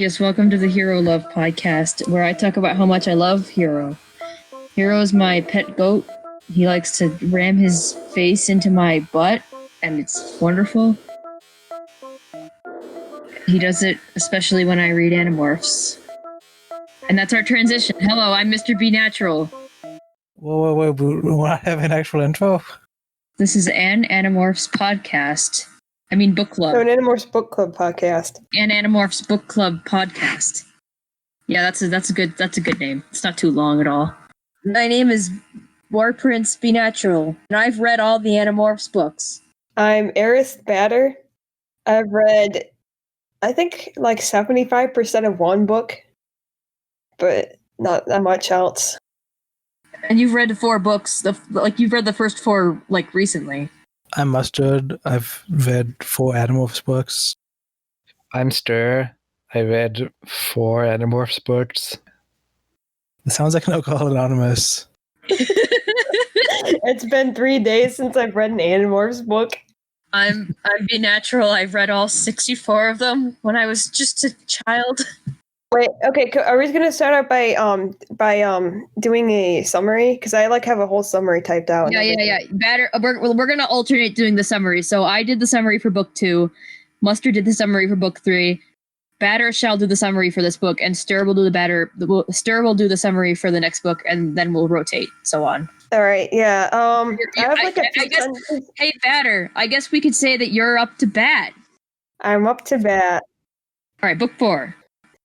Yes, welcome to the Hero Love podcast, where I talk about how much I love Hero. Hero is my pet goat. He likes to ram his face into my butt, and it's wonderful. He does it especially when I read Animorphs. And that's our transition. Hello, I'm Mr. B Natural. Whoa, will I have an actual intro? This is an Animorphs podcast. I mean book club. So an Animorphs book club podcast. An Animorphs book club podcast. Yeah, that's a good name. It's not too long at all. My name is War Prince Be Natural, and I've read all the Animorphs books. I'm Aerith Batter. I've read, I think, like 75% of one book, but not that much else. And you've read 4 books, you've read the first 4, recently. I'm Mustard. I've read 4 Animorphs books. I'm Stir. I read 4 Animorphs books. It sounds like an Alcohol Anonymous. It's been 3 days since I've read an Animorphs book. I'm Be Natural. I've read all 64 of them when I was just a child. Wait, okay, are we going to start out by doing a summary? Because I have a whole summary typed out. Yeah. Batter. We're gonna alternate doing the summary. So I did the summary for book 2. Mustard did the summary for book 3. Batter shall do the summary for this book, and Stir will do Stir will do the summary for the next book, and then we'll rotate, so on. All right, yeah. Hey, Batter. I guess we could say that you're up to bat. I'm up to bat. All right, book 4.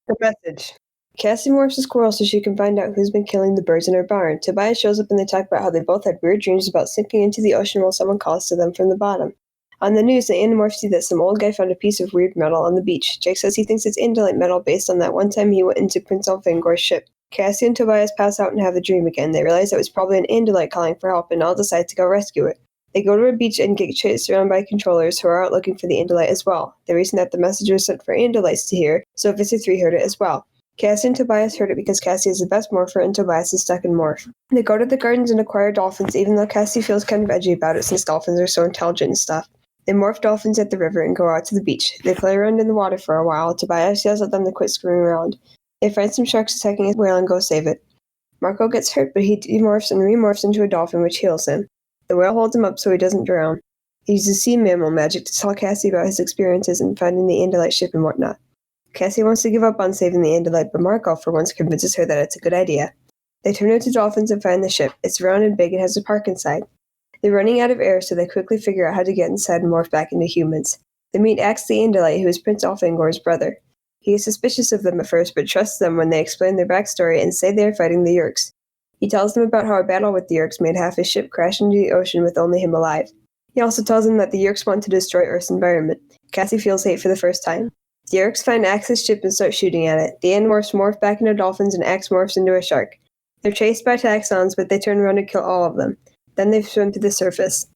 The message. Cassie morphs a squirrel so she can find out who's been killing the birds in her barn. Tobias shows up and they talk about how they both had weird dreams about sinking into the ocean while someone calls to them from the bottom. On the news, the Animorphs see that some old guy found a piece of weird metal on the beach. Jake says he thinks it's Indolite metal based on that one time he went into Prince Elfangor's ship. Cassie and Tobias pass out and have a dream again. They realize it was probably an Indolite calling for help and all decide to go rescue it. They go to a beach and get chased around by controllers who are out looking for the Indolite as well. The reason that the message was sent for Indolites to hear, so Visitor 3 heard it as well. Cassie and Tobias heard it because Cassie is the best morpher and Tobias is stuck in morph. They go to the gardens and acquire dolphins, even though Cassie feels kind of edgy about it since dolphins are so intelligent and stuff. They morph dolphins at the river and go out to the beach. They play around in the water for a while. Tobias yells at them to quit screwing around. They find some sharks attacking a whale and go save it. Marco gets hurt, but he demorphs and remorphs into a dolphin, which heals him. The whale holds him up so he doesn't drown. He uses sea mammal magic to tell Cassie about his experiences in finding the Indolite ship and whatnot. Cassie wants to give up on saving the Indolite, but Marco for once convinces her that it's a good idea. They turn into dolphins and find the ship. It's round and big and has a park inside. They're running out of air, so they quickly figure out how to get inside and morph back into humans. They meet Axe the Indolite, who is Prince Elfangor's brother. He is suspicious of them at first, but trusts them when they explain their backstory and say they are fighting the Yeerks. He tells them about how a battle with the Yeerks made half his ship crash into the ocean with only him alive. He also tells them that the Yeerks want to destroy Earth's environment. Cassie feels hate for the first time. The Yeerks find Axe's ship and start shooting at it. The Animorphs morph back into dolphins and Axe morphs into a shark. They're chased by taxons, but they turn around and kill all of them. Then they swim to the surface.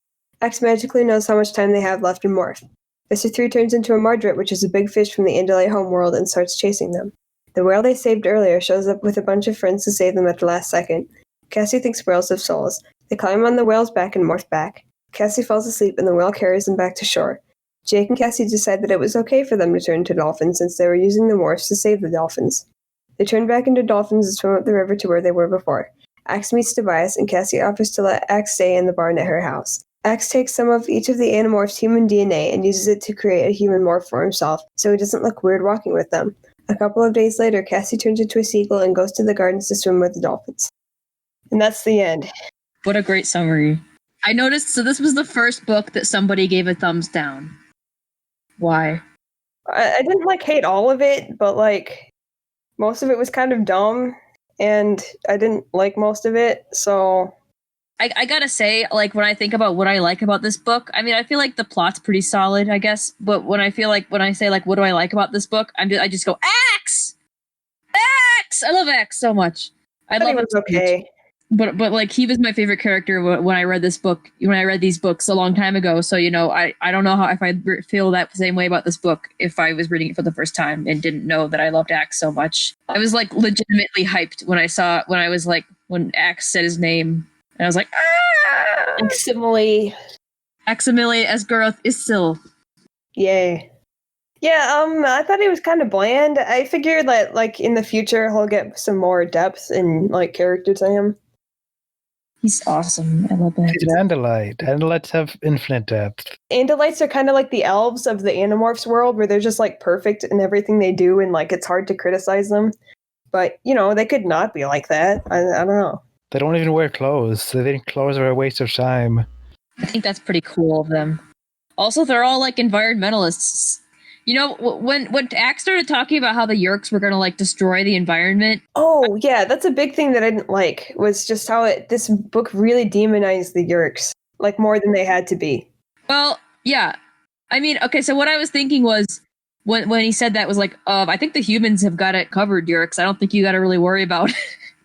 Axe magically knows how much time they have left in morph. Mr. 3 turns into a Mardrit, which is a big fish from the Indolite homeworld, and starts chasing them. The whale they saved earlier shows up with a bunch of friends to save them at the last second. Cassie thinks whales have souls. They climb on the whale's back and morph back. Cassie falls asleep and the whale carries them back to shore. Jake and Cassie decide that it was okay for them to turn into dolphins since they were using the morphs to save the dolphins. They turn back into dolphins and swim up the river to where they were before. Axe meets Tobias and Cassie offers to let Axe stay in the barn at her house. Axe takes some of each of the Animorphs' human DNA and uses it to create a human morph for himself so he doesn't look weird walking with them. A couple of days later, Cassie turns into a seagull and goes to the gardens to swim with the dolphins. And that's the end. What a great summary. I noticed, so this was the first book that somebody gave a thumbs down. Why? I didn't hate all of it, but most of it was kind of dumb, and I didn't like most of it, so... I gotta say, when I think about what I like about this book, I mean, I feel like the plot's pretty solid, I guess, but when I say, what do I like about this book, I just go, Axe! Axe! I love Axe so much. I love it. Okay. But he was my favorite character when I read this book, when I read these books a long time ago, so, I don't know if I'd feel that same way about this book if I was reading it for the first time and didn't know that I loved Axe so much. I was, legitimately hyped when when Axe said his name. And I was like, ah! Aximile Esgaroth is still. Yay. Yeah, I thought he was kind of bland. I figured that, like, in the future, he'll get some more depth and, like, character to him. He's awesome. I love that. He's an Andalite. Andalites have infinite depth. Andalites are kind of like the elves of the Animorphs world, where they're just, like, perfect in everything they do, and, like, it's hard to criticize them. But, you know, they could not be like that. I don't know. They don't even wear clothes. They think clothes are a waste of time. I think that's pretty cool of them. Also, they're all like environmentalists. You know, when Axe started talking about how the Yeerks were going to like destroy the environment. Oh, yeah, that's a big thing that I didn't like, was just how this book really demonized the Yeerks, like, more than they had to be. Well, yeah. I mean, okay, so what I was thinking was when he said that was like, I think the humans have got it covered, Yeerks. I don't think you got to really worry about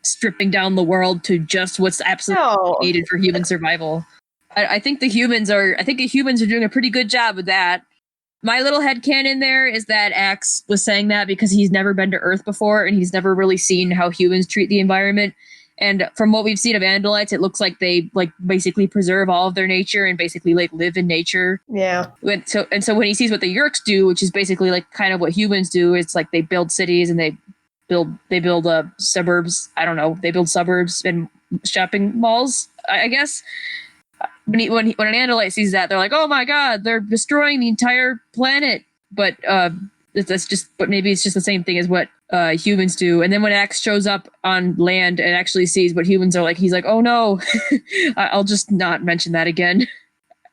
stripping down the world to just what's absolutely needed for human survival. I think the humans are doing a pretty good job with that. My little headcanon there is that Axe was saying that because he's never been to Earth before and he's never really seen how humans treat the environment. And from what we've seen of Andalites, it looks like they like basically preserve all of their nature and basically like live in nature. Yeah. So when he sees what the Yeerks do, which is basically like kind of what humans do, it's like they build cities and they build suburbs. I don't know. They build suburbs and shopping malls, I guess. When an Andalite sees that, they're like, "Oh my god, they're destroying the entire planet." But maybe it's just the same thing as what humans do. And then when Axe shows up on land and actually sees what humans are like, he's like, "Oh no, I'll just not mention that again.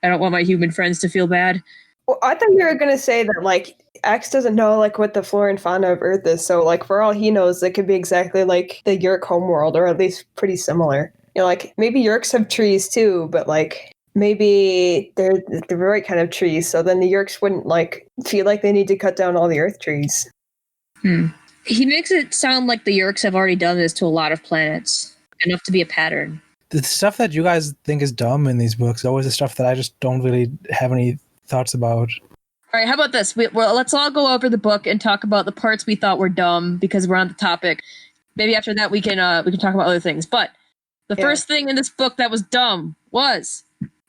I don't want my human friends to feel bad." Well, I thought you were gonna say that, like, Axe doesn't know, like, what the flora and fauna of Earth is, so, like, for all he knows, it could be exactly like the Yeerk homeworld, or at least pretty similar. You know, like, maybe Yeerks have trees too, but, like, maybe they're the right kind of trees, so then the Yeerks wouldn't, like, feel like they need to cut down all the Earth trees. He makes it sound like the Yeerks have already done this to a lot of planets, enough to be a pattern. The stuff that you guys think is dumb in these books is always the stuff that I just don't really have any thoughts about. All right, how about this? Well, let's all go over the book and talk about the parts we thought were dumb because we're on the topic. Maybe after that we can talk about other things. But the first thing in this book that was dumb was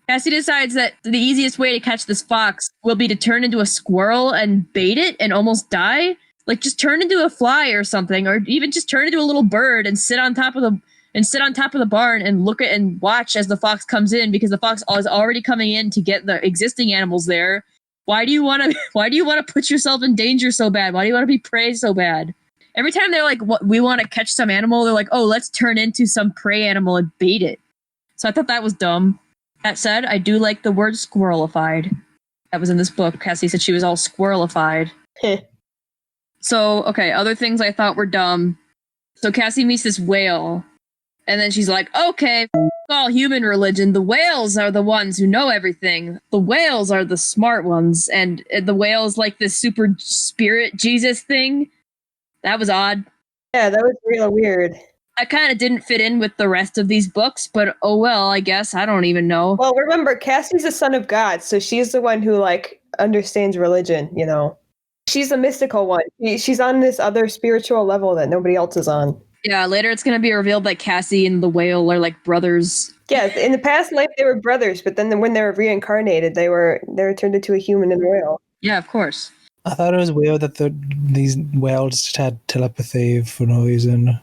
Cassie decides that the easiest way to catch this fox will be to turn into a squirrel and bait it and almost die. Like, just turn into a fly or something, or even just turn into a little bird and sit on top of the barn and look at and watch as the fox comes in, because the fox is already coming in to get the existing animals there. Why do you want to put yourself in danger so bad? Why do you want to be prey so bad? Every time they're like, we want to catch some animal, they're like, oh, let's turn into some prey animal and bait it. So I thought that was dumb. That said, I do like the word squirrelified. That was in this book. Cassie said she was all squirrelified. So, okay, other things I thought were dumb. So Cassie meets this whale, and then she's like, okay, all human religion. The whales are the ones who know everything. The whales are the smart ones. And the whale's like this super spirit Jesus thing. That was odd. Yeah, that was real weird. I kind of didn't fit in with the rest of these books, but oh well, I guess. I don't even know. Well, remember, Cassie's a son of God, so she's the one who, like, understands religion, you know. She's a mystical one. She's on this other spiritual level that nobody else is on. Yeah, later it's going to be revealed that Cassie and the whale are like brothers. Yeah, in the past life they were brothers, but then when they were reincarnated, they were turned into a human and a whale. Yeah, of course. I thought it was weird that these whales just had telepathy for no reason.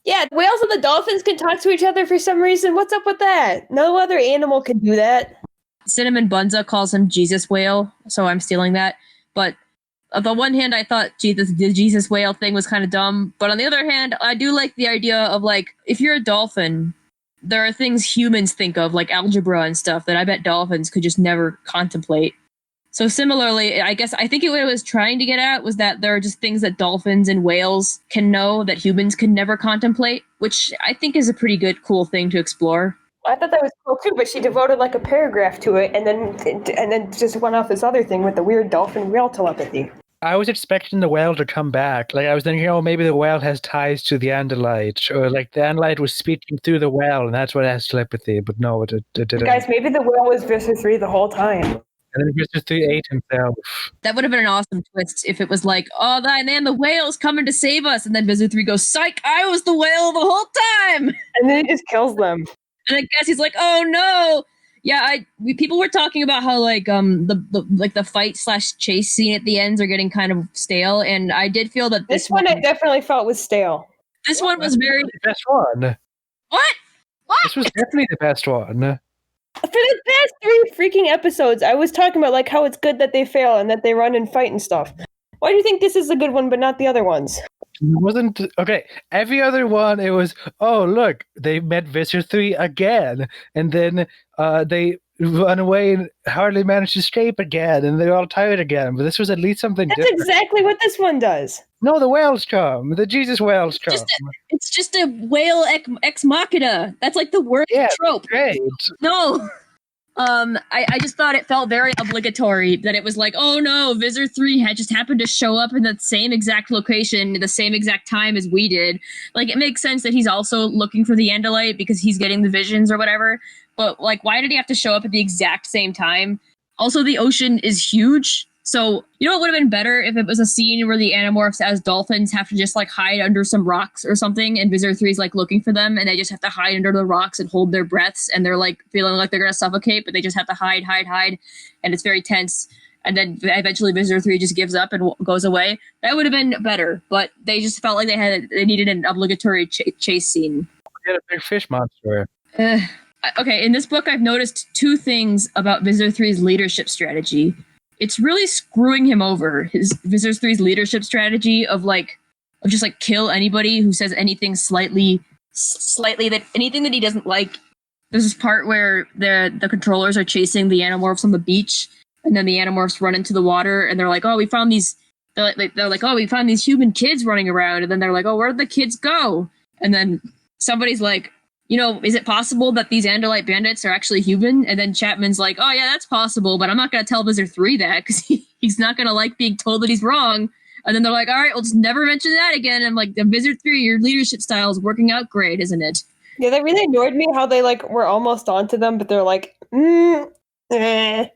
Yeah, whales and the dolphins can talk to each other for some reason. What's up with that? No other animal can do that. Cinnamon Bunza calls him Jesus Whale, so I'm stealing that. But on the one hand, I thought the Jesus Whale thing was kind of dumb. But on the other hand, I do like the idea of, like, if you're a dolphin, there are things humans think of, like algebra and stuff, that I bet dolphins could just never contemplate. So similarly, I think what it was trying to get at was that there are just things that dolphins and whales can know that humans can never contemplate, which I think is a pretty good, cool thing to explore. I thought that was cool too, but she devoted like a paragraph to it, and then just went off this other thing with the weird dolphin whale telepathy. I was expecting the whale to come back. Like, I was thinking, oh, maybe the whale has ties to the Andalite, or like the Andalite was speaking through the whale, and that's what has telepathy. But no, it didn't. Guys, maybe the whale was Visser 3 the whole time. And then Mr. 3 ate himself. That would have been an awesome twist if it was like, oh, man, the whale's coming to save us. And then Vizu 3 goes, psych, I was the whale the whole time. And then he just kills them. And I guess he's like, oh no. Yeah, people were talking about how like the fight / chase scene at the ends are getting kind of stale, and I did feel that This one I definitely felt was stale. This one was very the best one. What? This was definitely the best one. For the past 3 freaking episodes, I was talking about like how it's good that they fail and that they run and fight and stuff. Why do you think this is a good one but not the other ones? It wasn't okay. Every other one, it was, oh look, they met Visser 3 again, and then they run away and hardly managed to escape again, and they're all tired again. But this was at least something That's different. exactly what this one does. No, the whales come. The Jesus whales come. It's just a whale ex machina. That's like the worst trope. Great. No. I just thought it felt very obligatory that it was like, oh no, Visser 3 had just happened to show up in the same exact location, the same exact time as we did. Like, it makes sense that he's also looking for the Andalite because he's getting the visions or whatever. But, like, why did he have to show up at the exact same time? Also, the ocean is huge. So, you know what would have been better if it was a scene where the Animorphs as dolphins have to just, like, hide under some rocks or something, and Visser 3's, like, looking for them, and they just have to hide under the rocks and hold their breaths, and they're, like, feeling like they're gonna suffocate, but they just have to hide, and it's very tense. And then eventually Visser 3 just gives up and goes away. That would have been better, but they just felt like they needed an obligatory chase scene. We had a big fish monster. Okay, in this book, I've noticed 2 things about Visser 3's leadership strategy. It's really screwing him over. His Visser 3's leadership strategy of just like kill anybody who says anything slightly that anything that he doesn't like. There's this part where the controllers are chasing the Animorphs on the beach, and then the Animorphs run into the water, and they're like, "Oh, we found these." They're like, "Oh, we found these human kids running around," and then they're like, "Oh, where did the kids go?" And then somebody's like, you know, is it possible that these Andalite bandits are actually human? And then Chapman's like, oh yeah, that's possible, but I'm not going to tell Visser 3 that because he's not going to like being told that he's wrong. And then they're like, all right, we'll just never mention that again. And I'm like, the Visser 3, your leadership style is working out great, isn't it? Yeah, that really annoyed me how they like were almost onto them, but they're like, and then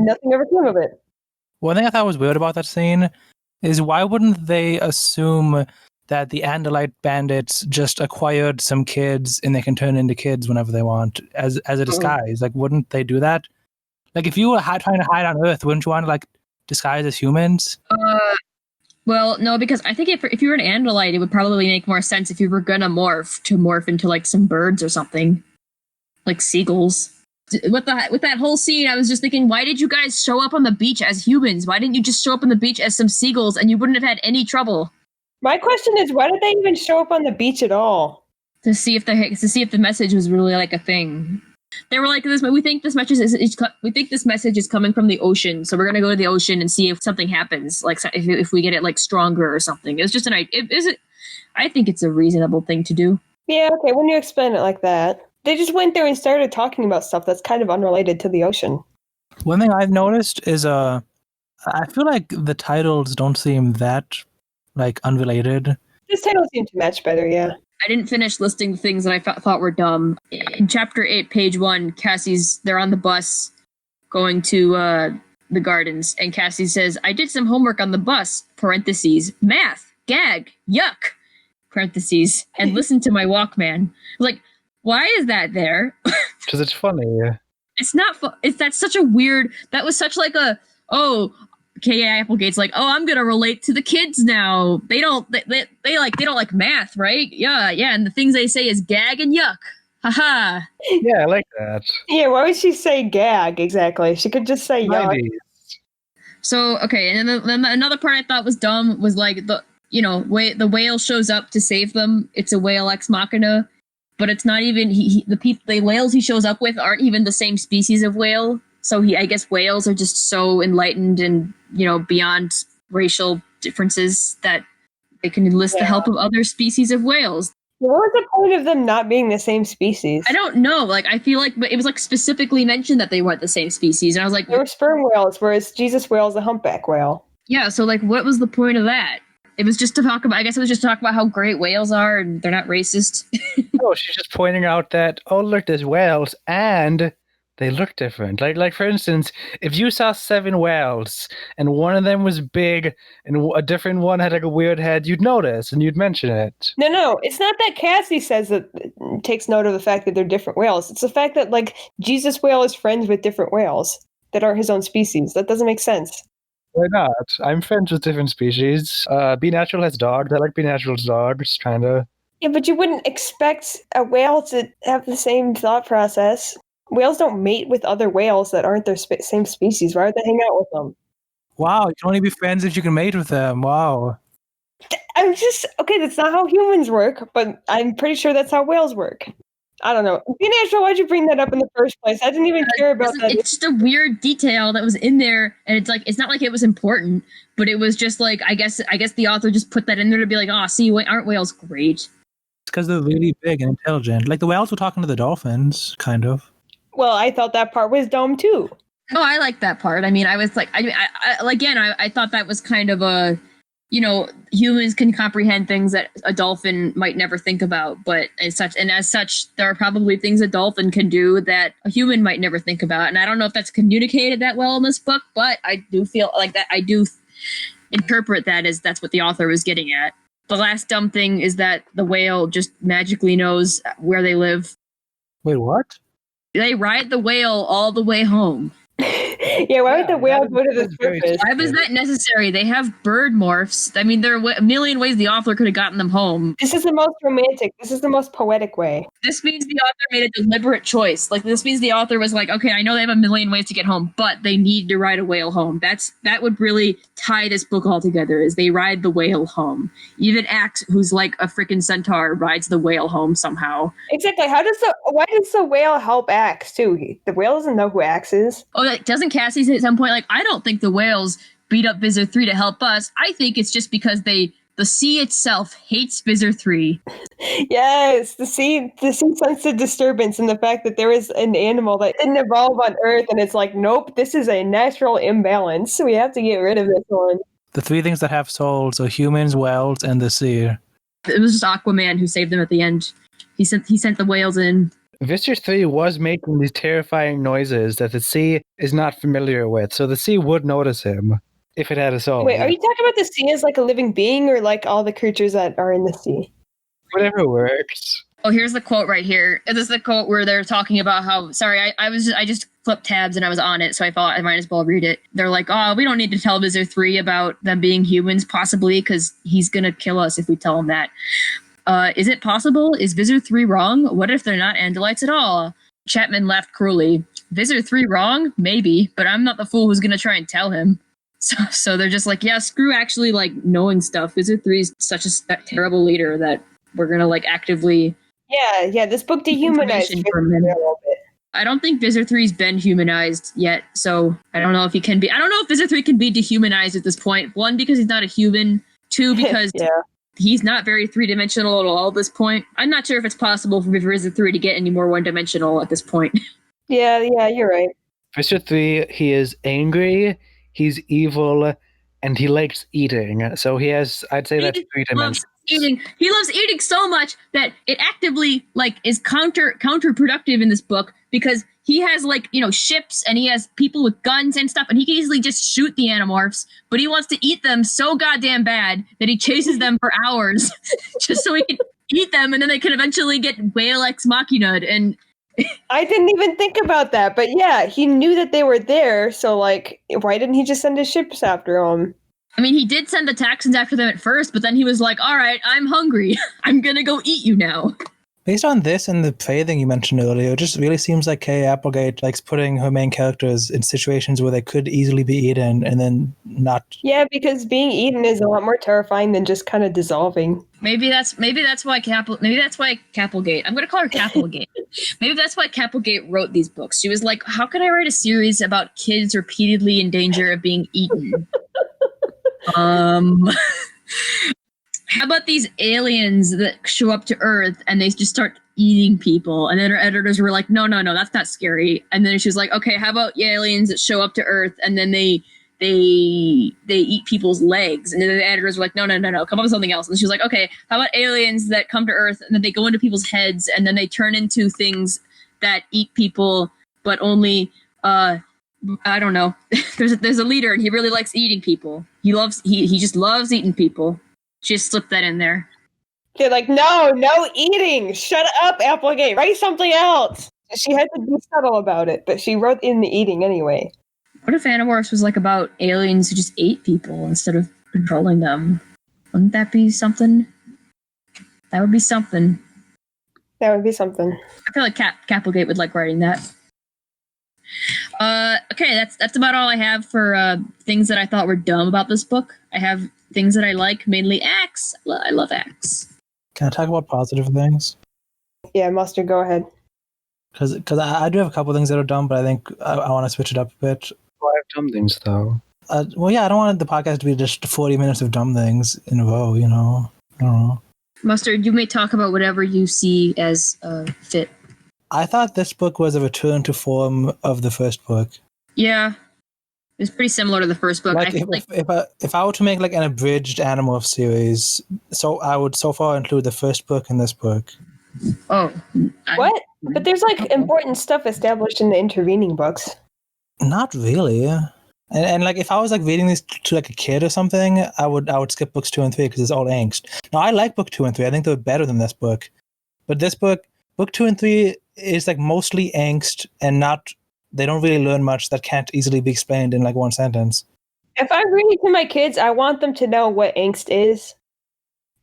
nothing ever came of it. One thing I thought was weird about that scene is why wouldn't they assume that the Andalite bandits just acquired some kids and they can turn into kids whenever they want as a disguise? Like, wouldn't they do that? Like, if you were trying to hide on Earth, wouldn't you want to like disguise as humans? Well, no, because I think if you were an Andalite, it would probably make more sense if you were gonna morph into like some birds or something, like seagulls. With that whole scene, I was just thinking, why did you guys show up on the beach as humans? Why didn't you just show up on the beach as some seagulls and you wouldn't have had any trouble? My question is, why did they even show up on the beach at all? To see if the message was really like a thing. They were like, we think this message is coming from the ocean, so we're gonna go to the ocean and see if something happens, like if we get it like stronger or something. It was just I think it's a reasonable thing to do. Yeah, okay, when you explain it like that. They just went there and started talking about stuff that's kind of unrelated to the ocean. One thing I've noticed is I feel like the titles don't seem that like unrelated. This title seemed to match better, yeah. I didn't finish listing the things that I thought were dumb. In chapter 8, page 1, they're on the bus going to the gardens, and Cassie says, I did some homework on the bus, parentheses, math, gag, yuck, parentheses, and listen to my Walkman. Like, why is that there? Because it's funny. It's not that's such a weird, that was such like a, K.A. Applegate's like, I'm gonna relate to the kids now. They don't like math, right? Yeah, and the things they say is gag and yuck. Haha. Yeah, I like that. Yeah, why would she say gag exactly? She could just say yuck. So, okay, and then another part I thought was dumb was like the whale shows up to save them. It's a whale ex machina, but it's not even the whales he shows up with aren't even the same species of whale. So I guess whales are just so enlightened and, beyond racial differences that they can enlist the help of other species of whales. What was the point of them not being the same species? I don't know. Like, I feel like it was like specifically mentioned that they weren't the same species. And I was like, they were sperm whales, whereas Jesus whale is a humpback whale. Yeah. So like, what was the point of that? It was just to talk about, I guess it was just to talk about how great whales are and they're not racist. No, she's just pointing out that, look, there's whales and they look different. Like for instance, if you saw 7 whales and one of them was big and a different one had like a weird head, you'd notice and you'd mention it. No, it's not that Cassie says that takes note of the fact that they're different whales. It's the fact that, like, Jesus whale is friends with different whales that aren't his own species. That doesn't make sense. Why not? I'm friends with different species. Be Natural has dogs. I like Be Natural's dogs, kind of. Yeah, but you wouldn't expect a whale to have the same thought process. Whales don't mate with other whales that aren't their same species. Why would they hang out with them? Wow, you can only be friends if you can mate with them. Wow. I'm just okay. That's not how humans work, but I'm pretty sure that's how whales work. I don't know. Be Natural, why'd you bring that up in the first place? I didn't even care about that. It's just a weird detail that was in there, and it's not like it was important, but it was just like I guess the author just put that in there to be like, oh, see, aren't whales great? It's because they're really big and intelligent. Like the whales were talking to the dolphins, kind of. Well, I thought that part was dumb too. Oh, I like that part. I mean, I was like, I thought that was kind of a, humans can comprehend things that a dolphin might never think about, but as such, there are probably things a dolphin can do that a human might never think about. And I don't know if that's communicated that well in this book, but I do feel like that. I do interpret that as that's what the author was getting at. The last dumb thing is that the whale just magically knows where they live. Wait, what? They ride the whale all the way home. Yeah, why would the whale go to the surface? Why was that necessary? They have bird morphs. I mean, there are a million ways the author could have gotten them home. This is the most romantic. This is the most poetic way. This means the author made a deliberate choice. Like, this means the author was like, okay, I know they have a million ways to get home, but they need to ride a whale home. That would really tie this book all together, is they ride the whale home. Even Axe, who's like a freaking centaur, rides the whale home somehow. Exactly. Why does the whale help Axe too? The whale doesn't know who Axe is. Oh, doesn't Cassie say at some point, like, I don't think the whales beat up Visor 3 to help us. I think it's just because the sea itself hates Visor 3. Yes, the sea sensed disturbance and the fact that there is an animal that didn't evolve on Earth, and it's like, nope, this is a natural imbalance. We have to get rid of this one. The three things that have souls are humans, whales, and the sea. It was just Aquaman who saved them at the end. He sent the whales in. Visor 3 was making these terrifying noises that the sea is not familiar with, so the sea would notice him if it had a soul. Wait, are you talking about the sea as like a living being, or like all the creatures that are in the sea? Whatever works. Oh, here's the quote right here. This is the quote where they're talking about how, sorry, I just flipped tabs and I was on it, so I thought I might as well read it. They're like, oh, we don't need to tell Visor 3 about them being humans, possibly, because he's going to kill us if we tell him that. Is it possible? Is Visor 3 wrong? What if they're not Andalites at all? Chapman laughed cruelly. Visor 3 wrong? Maybe, but I'm not the fool who's going to try and tell him. So they're just like, yeah, screw actually like knowing stuff. Visor 3 is such a terrible leader that we're going to like actively... Yeah, this book dehumanized Visor 3 a little bit. I don't think Visor 3's been humanized yet, so I don't know if he can be. I don't know if Visor 3 can be dehumanized at this point. One, because he's not a human. Two, because... Yeah. He's not very three-dimensional at all at this point. I'm not sure if it's possible for Visor 3 to get any more one-dimensional at this point. Yeah, you're right. Visor 3, he is angry, he's evil, and he likes eating. So he has, I'd say that's 3 dimensions. He loves eating so much that it actively like is counterproductive in this book, because he has like, ships and he has people with guns and stuff, and he can easily just shoot the Animorphs, but he wants to eat them so goddamn bad that he chases them for hours just so he can eat them, and then they can eventually get whale ex machina. And I didn't even think about that, but yeah, he knew that they were there, so like, why didn't he just send his ships after them? I mean, he did send the Texans after them at first, but then he was like, all right, I'm hungry. I'm gonna go eat you now. Based on this and the Faye thing you mentioned earlier, it just really seems like Kay Applegate likes putting her main characters in situations where they could easily be eaten and then not. Yeah, because being eaten is a lot more terrifying than just kind of dissolving. Maybe that's why Kapplegate. I'm gonna call her Kapplegate. Maybe that's why Kapplegate wrote these books. She was like, how can I write a series about kids repeatedly in danger of being eaten? How about these aliens that show up to Earth and they just start eating people? And then her editors were like, no, that's not scary. And then she was like, okay, how about aliens that show up to Earth and then they eat people's legs? And then the editors were like, no, come up with something else. And she was like, okay, how about aliens that come to Earth and then they go into people's heads and then they turn into things that eat people, but only, I don't know. There's a leader and he really likes eating people. He just loves eating people. Just slip that in there. They're like, no eating. Shut up, Applegate. Write something else. She had to be subtle about it, but she wrote in the eating anyway. What if Animorphs was like about aliens who just ate people instead of controlling them? Wouldn't that be something? That would be something. That would be something. I feel like Kapplegate would like writing that. Okay, that's about all I have for things that I thought were dumb about this book. I have things that I like, mainly Axe. I love Axe. Can I talk about positive things? Yeah, Mustard, go ahead. Because I do have a couple things that are dumb, but I think I want to switch it up a bit. Why have dumb things though? Well, yeah, I don't want the podcast to be just 40 minutes of dumb things in a row, you know? I don't know. Mustard, you may talk about whatever you see as fit. I thought this book was a return to form of the first book. Yeah, it's pretty similar to the first book. Like, if I were to make like an abridged Animorphs series, so I would so far include the first book and this book. Oh, What? But there's like important stuff established in the intervening books. Not really. And like if I was like reading these to like a kid or something, I would skip books 2 and 3 because it's all angst. Now I like book 2 and 3. I think they're better than this book. But this book 2 and 3 is like mostly angst and they don't really learn much that can't easily be explained in like one sentence. If I'm reading to my kids, I want them to know what angst is.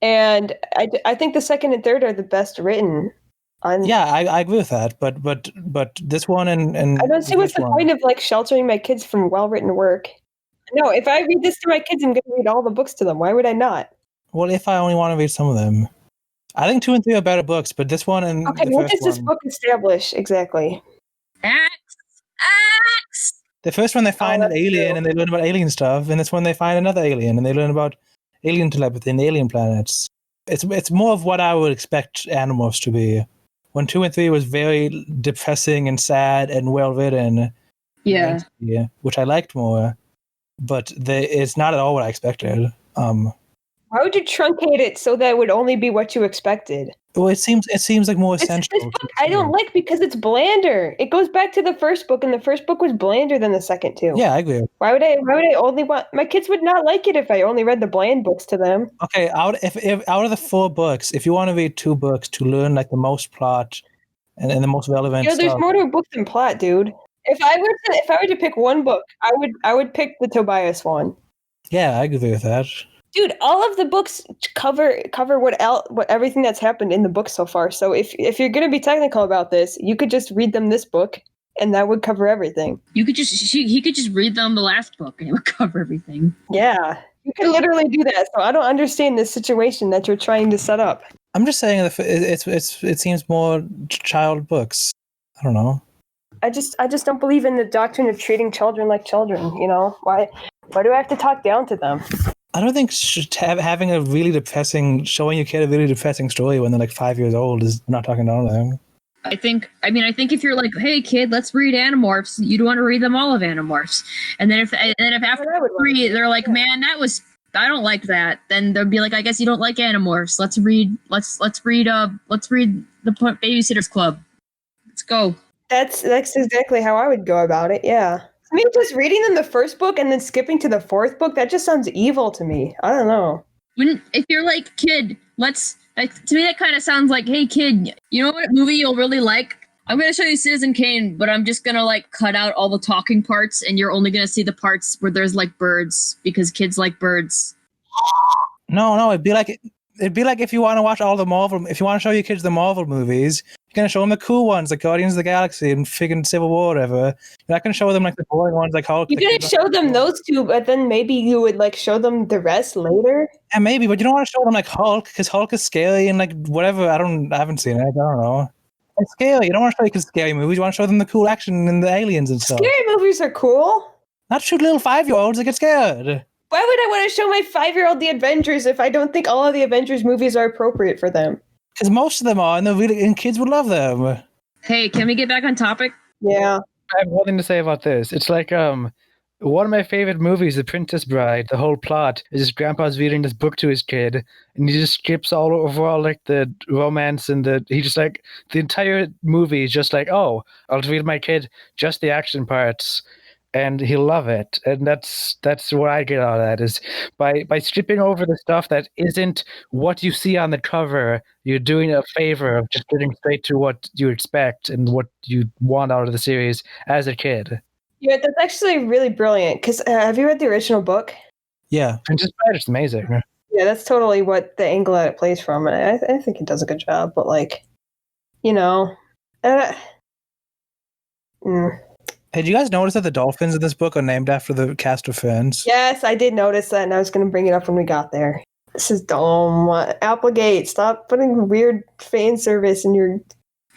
And I think the second and third are the best written. Yeah, I agree with that. But this one and I don't see what's the point of like sheltering my kids from well-written work. No, if I read this to my kids, I'm going to read all the books to them. Why would I not? Well, if I only want to read some of them. I think 2 and 3 are better books, but this one and okay, what does this book establish exactly? Axe! The first one they find an alien and they learn about alien stuff, and this one they find another alien and they learn about alien telepathy and alien planets. It's more of what I would expect Animorphs to be. When 2 and 3 was very depressing and sad and well written, Yeah, which I liked more, but it's not at all what I expected. Why would you truncate it so that it would only be what you expected? Well, it seems like more essential. This book I don't like because it's blander. It goes back to the first book, and the first book was blander than the second two. Yeah, I agree. Why would I only want my kids would not like it if I only read the bland books to them? Okay, out of the 4 books, if you want to read 2 books to learn like the most plot and the most relevant There's stuff. more to a book than plot, dude. If I were to pick one book, I would pick the Tobias one. Yeah, I agree with that. Dude, all of the books cover what everything that's happened in the book so far. So if you're gonna be technical about this, you could just read them this book, and that would cover everything. he could just read them the last book, and it would cover everything. Yeah, you could literally do that. So I don't understand this situation that you're trying to set up. I'm just saying that it seems more child books. I don't know. I just don't believe in the doctrine of treating children like children. You know why do I have to talk down to them? I don't think having a really depressing, showing your kid a really depressing story when they're like 5 years old is not talking down to them. I think if you're like, hey kid, let's read Animorphs, you'd want to read them all of Animorphs, and then if after 3 they're like, man, I don't like that, then they'll be like, I guess you don't like Animorphs. Let's read the Babysitter's Club. Let's go. That's exactly how I would go about it. Yeah. I mean, just reading them the first book and then skipping to the 4th book, that just sounds evil to me. I don't know. If you're like, kid, to me that kind of sounds like, hey kid, you know what movie you'll really like? I'm going to show you Citizen Kane, but I'm just going to like cut out all the talking parts, and you're only going to see the parts where there's like birds, because kids like birds. No, it'd be like if you want to watch all the Marvel, if you want to show your kids the Marvel movies, you're going to show them the cool ones like Guardians of the Galaxy and friggin' Civil War or whatever. You're not going to show them like the boring ones like Hulk. You're going to show them those 2, but then maybe you would like show them the rest later. Yeah, maybe, but you don't want to show them like Hulk because Hulk is scary and like whatever. I haven't seen it. I don't know. It's scary. You don't want to show your kids scary movies. You want to show them the cool action and the aliens and stuff. Scary movies are cool. Not shoot little 5-year-olds that get scared. Why would I want to show my 5-year-old the Avengers if I don't think all of the Avengers movies are appropriate for them? Because most of them are, and kids would love them. Hey, can we get back on topic? Yeah. I have nothing to say about this. It's like one of my favorite movies, The Princess Bride. The whole plot is just grandpa's reading this book to his kid, and he just skips all over all like the romance and the entire movie is just like, oh, I'll read my kid just the action parts. and he'll love it. And that's what I get out of that, is by stripping over the stuff that isn't what you see on the cover, you're doing a favor of just getting straight to what you expect and what you want out of the series as a kid. Yeah, that's actually really brilliant. Because have you read the original book? Yeah. Princess Bride is amazing. Yeah, that's totally what the angle that it plays from, and I think it does a good job. But like, you know, Did you guys notice that the dolphins in this book are named after the cast of Friends? yes, I did notice that, and I was going to bring it up when we got there. This is dumb. Applegate, stop putting weird fan service in your.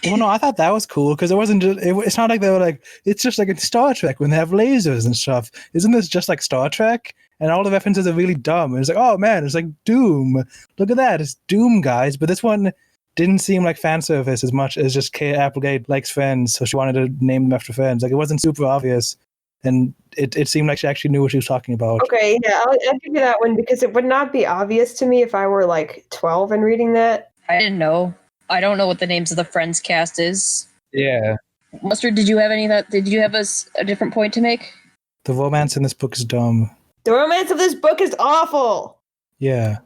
Well, no, I thought that was cool because it wasn't. It's not like they were like. It's just like in Star Trek when they have lasers and stuff. Isn't this just like Star Trek? And all the references are really dumb. And it's like, oh man, it's like Doom. Look at that, it's Doom, guys. But this one didn't seem like fan service as much as just Kate Applegate likes Friends, so she wanted to name them after Friends. Like it wasn't super obvious, and it seemed like she actually knew what she was talking about. Okay, yeah, I'll give you that one because it would not be obvious to me if I were like 12 and reading that. I didn't know. I don't know what the names of the Friends cast is. Yeah. Mustard, did you have any that? Did you have a different point to make? The romance in this book is dumb. The romance of this book is awful. Yeah.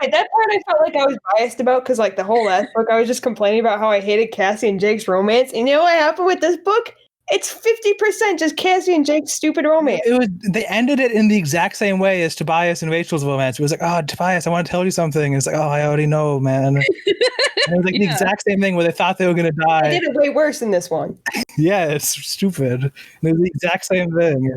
At that point, I felt like I was biased about because, like, the whole last book, I was just complaining about how I hated Cassie and Jake's romance. And you know what happened with this book? It's 50% just Cassie and Jake's stupid romance. They ended it in the exact same way as Tobias and Rachel's romance. It was like, oh, Tobias, I want to tell you something. And it's like, oh, I already know, man. And it was like the exact same thing where they thought they were going to die. I did it way worse in this one. Yeah, it's stupid. It was the exact same thing.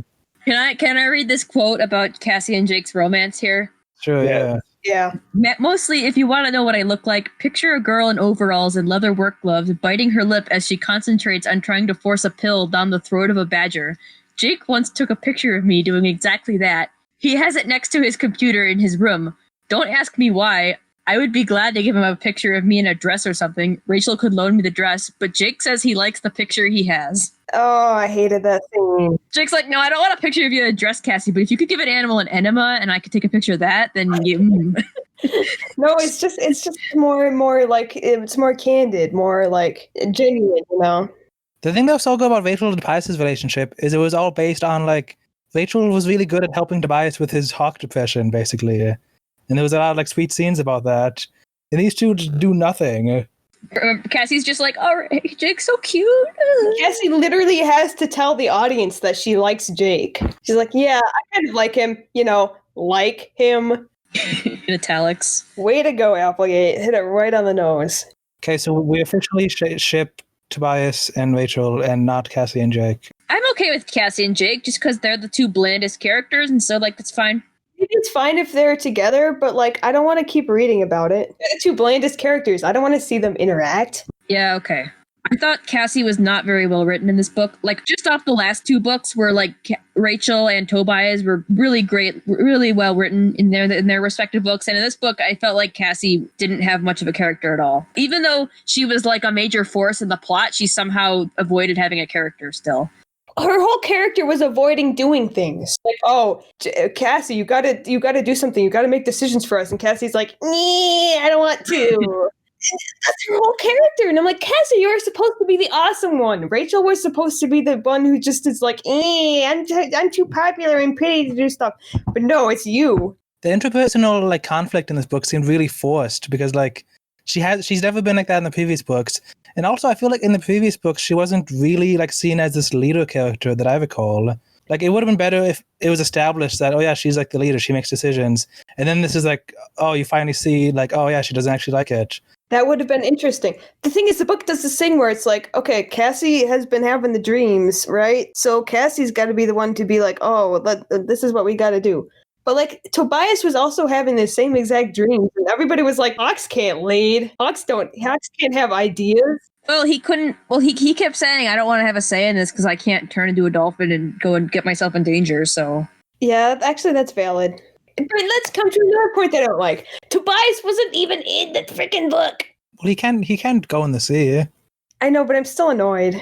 Can I read this quote about Cassie and Jake's romance here? Sure, yeah. Yeah. Mostly, if you want to know what I look like, picture a girl in overalls and leather work gloves biting her lip as she concentrates on trying to force a pill down the throat of a badger. Jake once took a picture of me doing exactly that. He has it next to his computer in his room. Don't ask me why. I would be glad to give him a picture of me in a dress or something. Rachel could loan me the dress, but Jake says he likes the picture he has. Oh, I hated that scene. Jake's like, no, I don't want a picture of you in a dress, Cassie, but if you could give an animal an enema and I could take a picture of that, then you... No, it's just more like, it's more candid, more like genuine, you know? The thing that was so good about Rachel and Tobias' relationship is it was all based on, like, Rachel was really good at helping Tobias with his hawk depression, basically. And there was a lot of, like, sweet scenes about that. And these two just do nothing. Cassie's just like, oh, Jake's so cute. Cassie literally has to tell the audience that she likes Jake. She's like, yeah, I kind of like him, like him. In italics. Way to go, Applegate. Hit it right on the nose. Okay, so we officially ship Tobias and Rachel and not Cassie and Jake. I'm okay with Cassie and Jake just because they're the two blandest characters, and so, like, that's fine. Maybe it's fine if they're together, but, like, I don't want to keep reading about it. They're the two blandest characters. I don't want to see them interact. Yeah, okay. I thought Cassie was not very well written in this book. Like, just off the last two books where, like, Rachel and Tobias were really great, really well written in their respective books. And in this book, I felt like Cassie didn't have much of a character at all. Even though she was, like, a major force in the plot, she somehow avoided having a character still. Her whole character was avoiding doing things. Like, oh, Cassie, you gotta do something. You gotta make decisions for us. And Cassie's like, I don't want to. That's her whole character. And I'm like, Cassie, you were supposed to be the awesome one. Rachel was supposed to be the one who just is like, I'm too popular and pretty to do stuff. But no, it's you. The interpersonal, like, conflict in this book seemed really forced because, like, she's never been like that in the previous books. And also, I feel like in the previous books, she wasn't really, like, seen as this leader character that I recall. Like, it would have been better if it was established that, oh, yeah, she's, like, the leader. She makes decisions. And then this is, like, oh, you finally see, like, oh, yeah, she doesn't actually like it. That would have been interesting. The thing is, the book does this thing where it's like, okay, Cassie has been having the dreams, right? So Cassie's got to be the one to be like, oh, this is what we got to do. But, like, Tobias was also having the same exact dreams. And everybody was like, Hawks can't lead. Hawks can't have ideas. Well, he couldn't. Well, he kept saying, I don't want to have a say in this because I can't turn into a dolphin and go and get myself in danger, so. Yeah, actually, that's valid. But let's come to another point that I don't like. Tobias wasn't even in the freaking book. Well, he can't go in the sea. I know, but I'm still annoyed.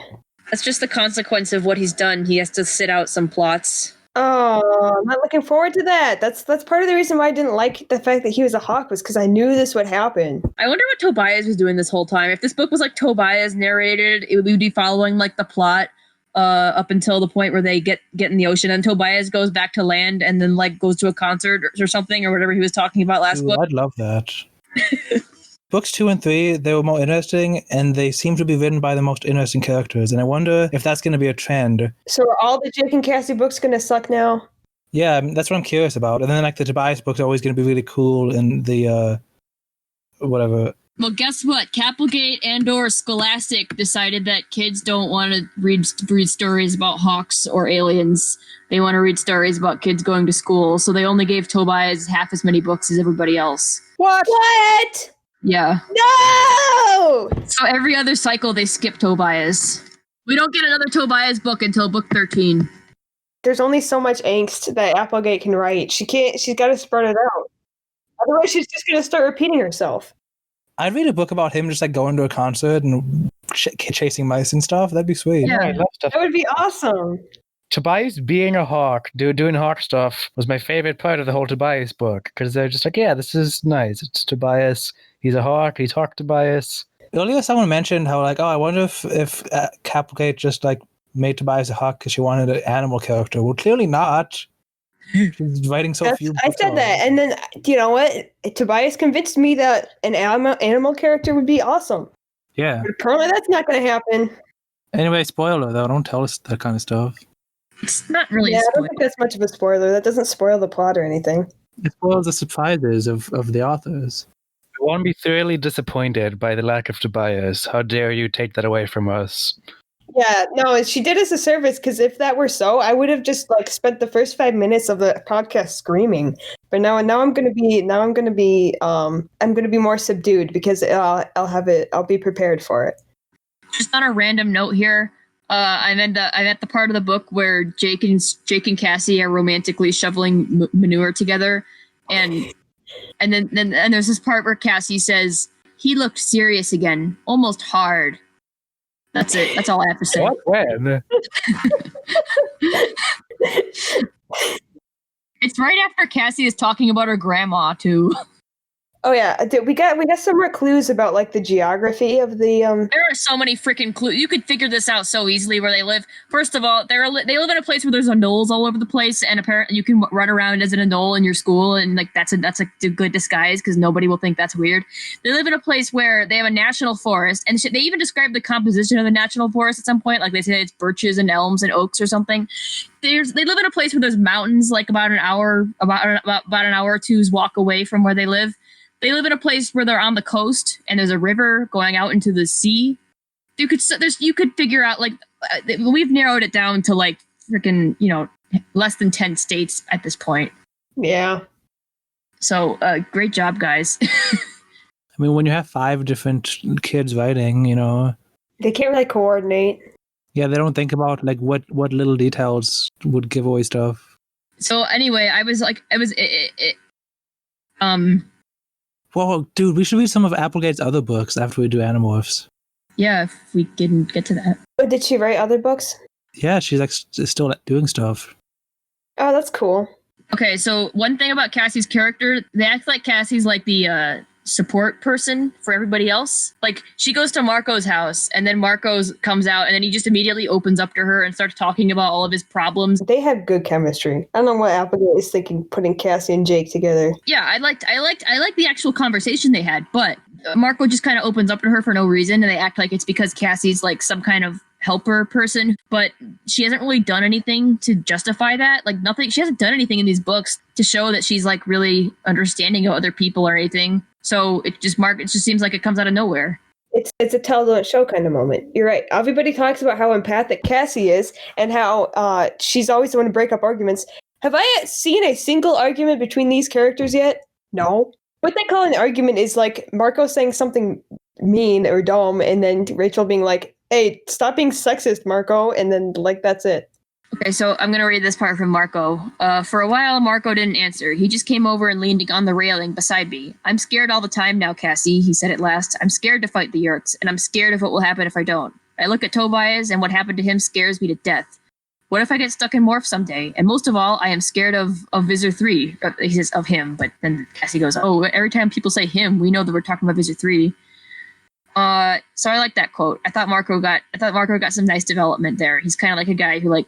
That's just the consequence of what he's done. He has to sit out some plots. Oh, I'm not looking forward to that. That's part of the reason why I didn't like the fact that he was a hawk was because I knew this would happen. I wonder what Tobias was doing this whole time. If this book was like Tobias narrated, it would be following like the plot up until the point where they get in the ocean, and Tobias goes back to land and then like goes to a concert or something or whatever he was talking about last book. I'd love that. Books 2 and 3, they were more interesting, and they seem to be written by the most interesting characters. And I wonder if that's going to be a trend. So are all the Jake and Cassie books going to suck now? Yeah, that's what I'm curious about. And then like the Tobias books are always going to be really cool, and the whatever. Well, guess what? Kapplegate and/or Scholastic decided that kids don't want to read stories about hawks or aliens. They want to read stories about kids going to school. So they only gave Tobias half as many books as everybody else. What? Yeah. No! So every other cycle, they skip Tobias. We don't get another Tobias book until book 13. There's only so much angst that Applegate can write. She's got to spread it out. Otherwise, she's just going to start repeating herself. I'd read a book about him just like going to a concert and chasing mice and stuff. That'd be sweet. Yeah, I love stuff. That would be awesome. Tobias being a hawk, doing hawk stuff, was my favorite part of the whole Tobias book, because they're just like, yeah, this is nice. It's Tobias. He's a hawk. He's Hawk Tobias. Earlier, someone mentioned how like, oh, I wonder if Kapplegate just like made Tobias a hawk because she wanted an animal character. Well, clearly not. She's writing so few. I said that, and then you know what? Tobias convinced me that an animal character would be awesome. Yeah. But apparently, that's not going to happen. Anyway, spoiler though. Don't tell us that kind of stuff. It's not really Yeah, a I don't spoiler. think that's much of a spoiler. That doesn't spoil the plot or anything. It spoils the surprises of the authors. I won't be thoroughly disappointed by the lack of Tobias. How dare you take that away from us? Yeah, no, she did us a service, because if that were so, I would have just like spent the first 5 minutes of the podcast screaming. But now I'm gonna be more subdued, because I'll be prepared for it. Just on a random note here, I'm at the part of the book where Jake and Cassie are romantically shoveling manure together, and then there's this part where Cassie says he looked serious again, almost hard. That's it. That's all I have to say. What? When? It's right after Cassie is talking about her grandma too. Oh yeah, we got some more clues about like the geography of the. There are so many freaking clues. You could figure this out so easily where they live. First of all, they live in a place where there's anoles all over the place, and apparently you can run around as an anole in your school, and like that's a good disguise because nobody will think that's weird. They live in a place where they have a national forest, and they even describe the composition of the national forest at some point. Like they say it's birches and elms and oaks or something. They live in a place where there's mountains, like about an hour or two's walk away from where they live. They live in a place where they're on the coast and there's a river going out into the sea. You could figure out, like, we've narrowed it down to like freaking, less than 10 states at this point. Yeah. So great job, guys. I mean, when you have 5 different kids writing, They can't really coordinate. Yeah, they don't think about like what little details would give away stuff. So anyway, Whoa, dude, we should read some of Applegate's other books after we do Animorphs. yeah, if we can get to that. Oh, did she write other books? Yeah, she's like still doing stuff. Oh, that's cool. Okay, so one thing about Cassie's character, they act like Cassie's like the support person for everybody else. Like, she goes to Marco's house, and then Marco's comes out, and then he just immediately opens up to her and starts talking about all of his problems. They have good chemistry. I don't know what Applegate is thinking, putting Cassie and Jake together. Yeah, I liked the actual conversation they had, but Marco just kind of opens up to her for no reason, and they act like it's because Cassie's like some kind of helper person, but she hasn't really done anything to justify that. Like, nothing. She hasn't done anything in these books to show that she's like really understanding of other people or anything. So it just seems like it comes out of nowhere. It's a tell don't show kind of moment. You're right. Everybody talks about how empathic Cassie is and how she's always the one to break up arguments. Have I seen a single argument between these characters yet? No. What they call an argument is like Marco saying something mean or dumb, and then Rachel being like, "Hey, stop being sexist, Marco," and then like that's it. Okay, so I'm going to read this part from Marco. For a while, Marco didn't answer. He just came over and leaned on the railing beside me. "I'm scared all the time now, Cassie," he said at last. "I'm scared to fight the Yeerks, and I'm scared of what will happen if I don't. I look at Tobias, and what happened to him scares me to death. What if I get stuck in Morph someday? And most of all, I am scared of Visor 3. He says of him, but then Cassie goes, "Oh, every time people say him, we know that we're talking about Visor 3. So I like that quote. I thought Marco got some nice development there. He's kind of like a guy who like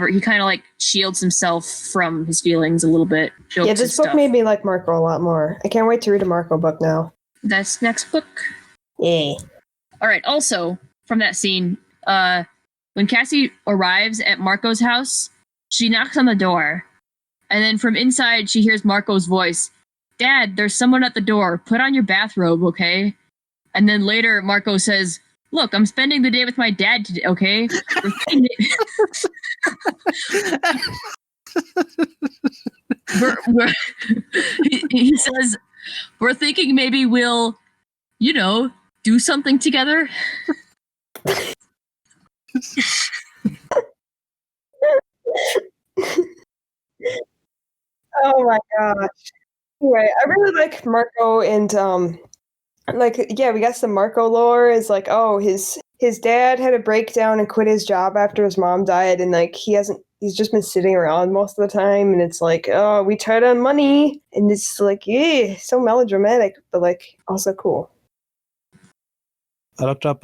he kind of like shields himself from his feelings a little bit. Yeah, this book made me like Marco a lot more. I can't wait to read a Marco book now. That's next book. Yay. All right. Also from that scene, when Cassie arrives at Marco's house, she knocks on the door, and then from inside she hears Marco's voice. Dad, there's someone at the door. Put on your bathrobe, okay? And then later, Marco says, look, I'm spending the day with my dad today, okay? He says, we're thinking maybe we'll, do something together. Oh my gosh. Anyway, I really like Marco and we got some Marco lore. Is like, oh, his dad had a breakdown and quit his job after his mom died, and like he's just been sitting around most of the time, and it's like, oh, we tried on money, and it's like, yeah, so melodramatic, but like also cool. I looked up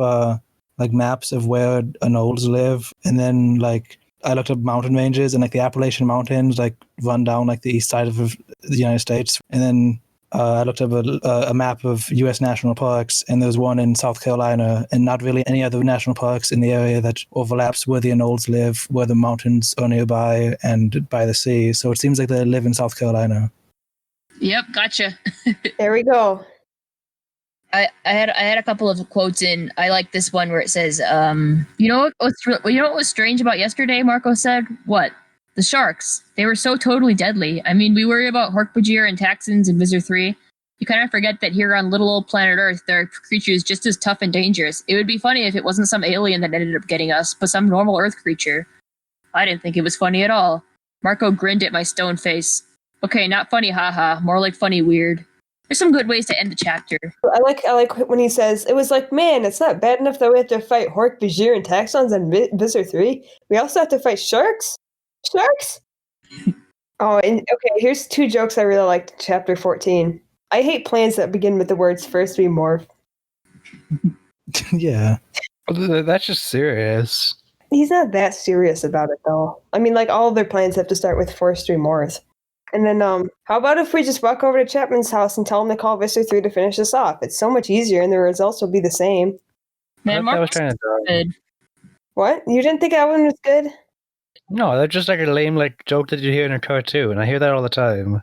like maps of where anoles live, and then like I looked up mountain ranges, and like the Appalachian Mountains like run down like the east side of the United States, and then I looked up a map of U.S. national parks, and there's one in South Carolina, and not really any other national parks in the area that overlaps where the anoles live, where the mountains are nearby and by the sea. So it seems like they live in South Carolina. Yep, gotcha. There we go. I had a couple of quotes in. I like this one where it says, you know what was strange about yesterday, Marco said? What? The sharks. They were so totally deadly. I mean, we worry about Hork-Bajir and Taxons in Visor 3. You kind of forget that here on little old planet Earth, there are creatures just as tough and dangerous. It would be funny if it wasn't some alien that ended up getting us, but some normal Earth creature. I didn't think it was funny at all. Marco grinned at my stone face. Okay, not funny haha, more like funny weird. There's some good ways to end the chapter. I like when he says, it was like, man, it's not bad enough that we have to fight Hork-Bajir and Taxons on Visor 3. We also have to fight sharks? Sharks? Oh, and okay, here's 2 jokes I really liked in chapter 14. I hate plans that begin with the words first remorph. Yeah. That's just serious. He's not that serious about it, though. I mean, like, all of their plans have to start with first remorph. And then, how about if we just walk over to Chapman's house and tell him to call Visor 3 to finish this off? It's so much easier, and the results will be the same. Man, Marco's good. What? You didn't think that one was good? No, that's just like a lame like joke that you hear in a cartoon. I hear that all the time.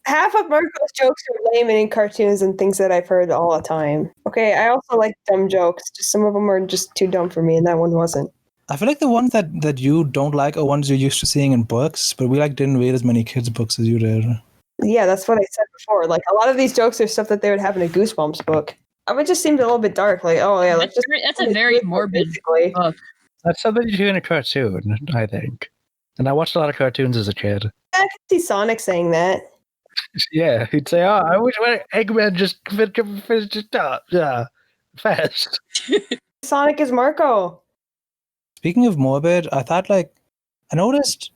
Half of Marco's jokes are lame and in cartoons and things that I've heard all the time. Okay, I also like dumb jokes. Just some of them are just too dumb for me, and that one wasn't. I feel like the ones that you don't like are ones you're used to seeing in books, but we like didn't read as many kids' books as you did. Yeah, that's what I said before. Like, a lot of these jokes are stuff that they would have in a Goosebumps book. It just seemed a little bit dark. Like, oh yeah, that's a very morbid book. That's something you do in a cartoon, I think. And I watched a lot of cartoons as a kid. I can see Sonic saying that. Yeah, he'd say, "Oh, I wish Eggman just finished it up, yeah, fast." Sonic is Marco. Speaking of morbid, I thought I noticed.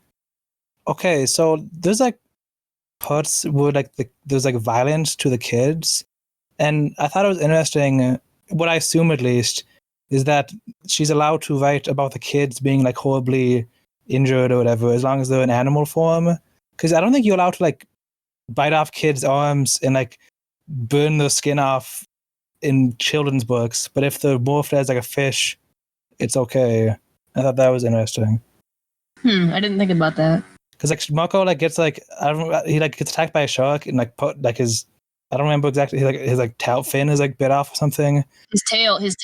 Okay, so there's like parts where there's like violence to the kids, and I thought it was interesting. What I assume, at least, is that she's allowed to write about the kids being like horribly injured or whatever, as long as they're in animal form. Because I don't think you're allowed to like bite off kids' arms and like burn their skin off in children's books. But if they're morphed as like a fish, it's okay. I thought that was interesting. I didn't think about that. Because like Marco gets gets attacked by a shark and his, I don't remember exactly, his tail fin is bit off or something. His tail is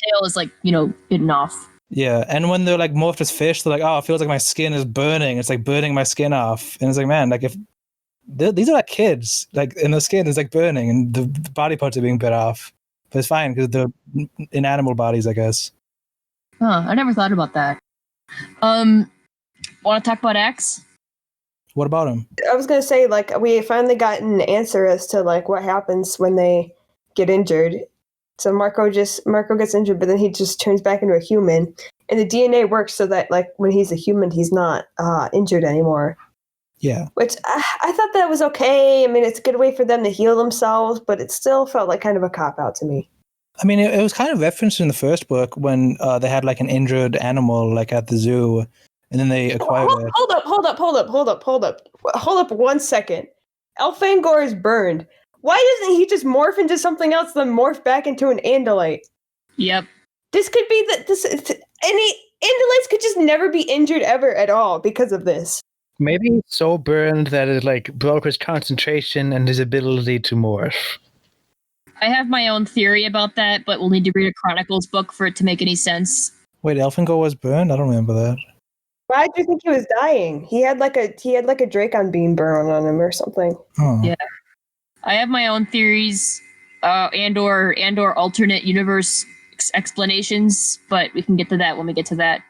bitten off. Yeah, and when they're morphed as fish, they're like, oh, it feels like my skin is burning. It's like burning my skin off, and it's like, man, if these are kids, and the skin is burning, and the body parts are being bit off, but it's fine because they're in animal bodies, I guess. Huh? I never thought about that. Want to talk about Axe? What about him? I was gonna say, we finally got an answer as to what happens when they get injured. So Marco gets injured, but then he just turns back into a human, and the DNA works so that when he's a human, he's not injured anymore. Yeah. Which I thought that was okay. I mean, it's a good way for them to heal themselves, but it still felt like kind of a cop out to me. I mean, it was kind of referenced in the first book when they had like an injured animal like at the zoo, and then they acquired it. Hold up 1 second. Elfangor is burned. Why doesn't he just morph into something else, then morph back into an Andalite? Yep. This could be any Andalites could just never be injured ever at all because of this. Maybe he's so burned that it like broke his concentration and his ability to morph. I have my own theory about that, but we'll need to read a Chronicles book for it to make any sense. Wait, Elfangor was burned? I don't remember that. Why do you think he was dying? He had like a Dracon beam burn on him or something. Oh. Yeah. I have my own theories, and or alternate universe explanations, but we can get to that when we get to that.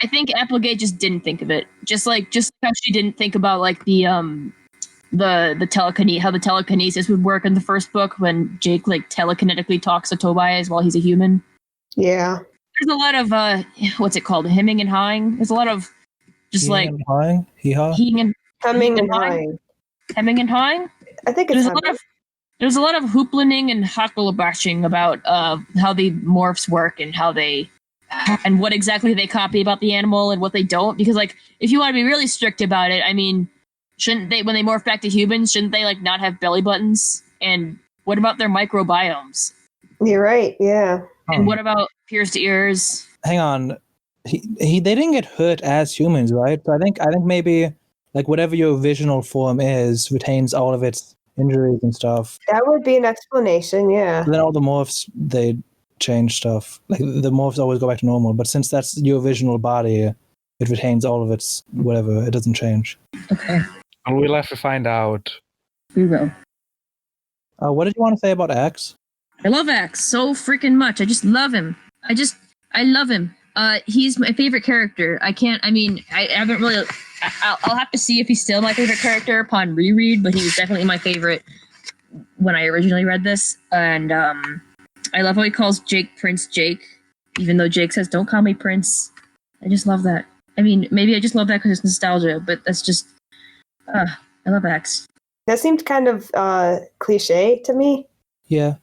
I think Applegate just didn't think of it. Just like how she didn't think about like the how the telekinesis would work in the first book when Jake like telekinetically talks to Tobias while he's a human. Yeah. There's a lot of what's it called? Hemming and hawing. There's a lot of just Hemming and hawing? Hemming and hawing. Hemming and hawing? I think it's there's a lot of hooplening and hocklabashing about how the morphs work and how they and what exactly they copy about the animal and what they don't. Because like if you want to be really strict about it, I mean, shouldn't they when they morph back to humans, shouldn't they like not have belly buttons? And what about their microbiomes? You're right, yeah. And what about pierced ears? Hang on. They didn't get hurt as humans, right? So I think maybe like whatever your original form is retains all of its injuries and stuff. That would be an explanation, yeah. And then all the morphs, they change stuff. Like the morphs always go back to normal, but since that's your original body, it retains all of its whatever. It doesn't change. Okay. And we'll have to find out. We will. What did you want to say about Axe? I love Axe so freaking much. I just love him. I love him. He's my favorite character. I haven't really. I'll have to see if he's still my favorite character upon reread, but he was definitely my favorite when I originally read this. And I love how he calls Jake Prince Jake, even though Jake says, "Don't call me Prince." I just love that. I mean, maybe I just love that because it's nostalgia, but that's just. I love Axe. That seemed kind of cliche to me. Yeah.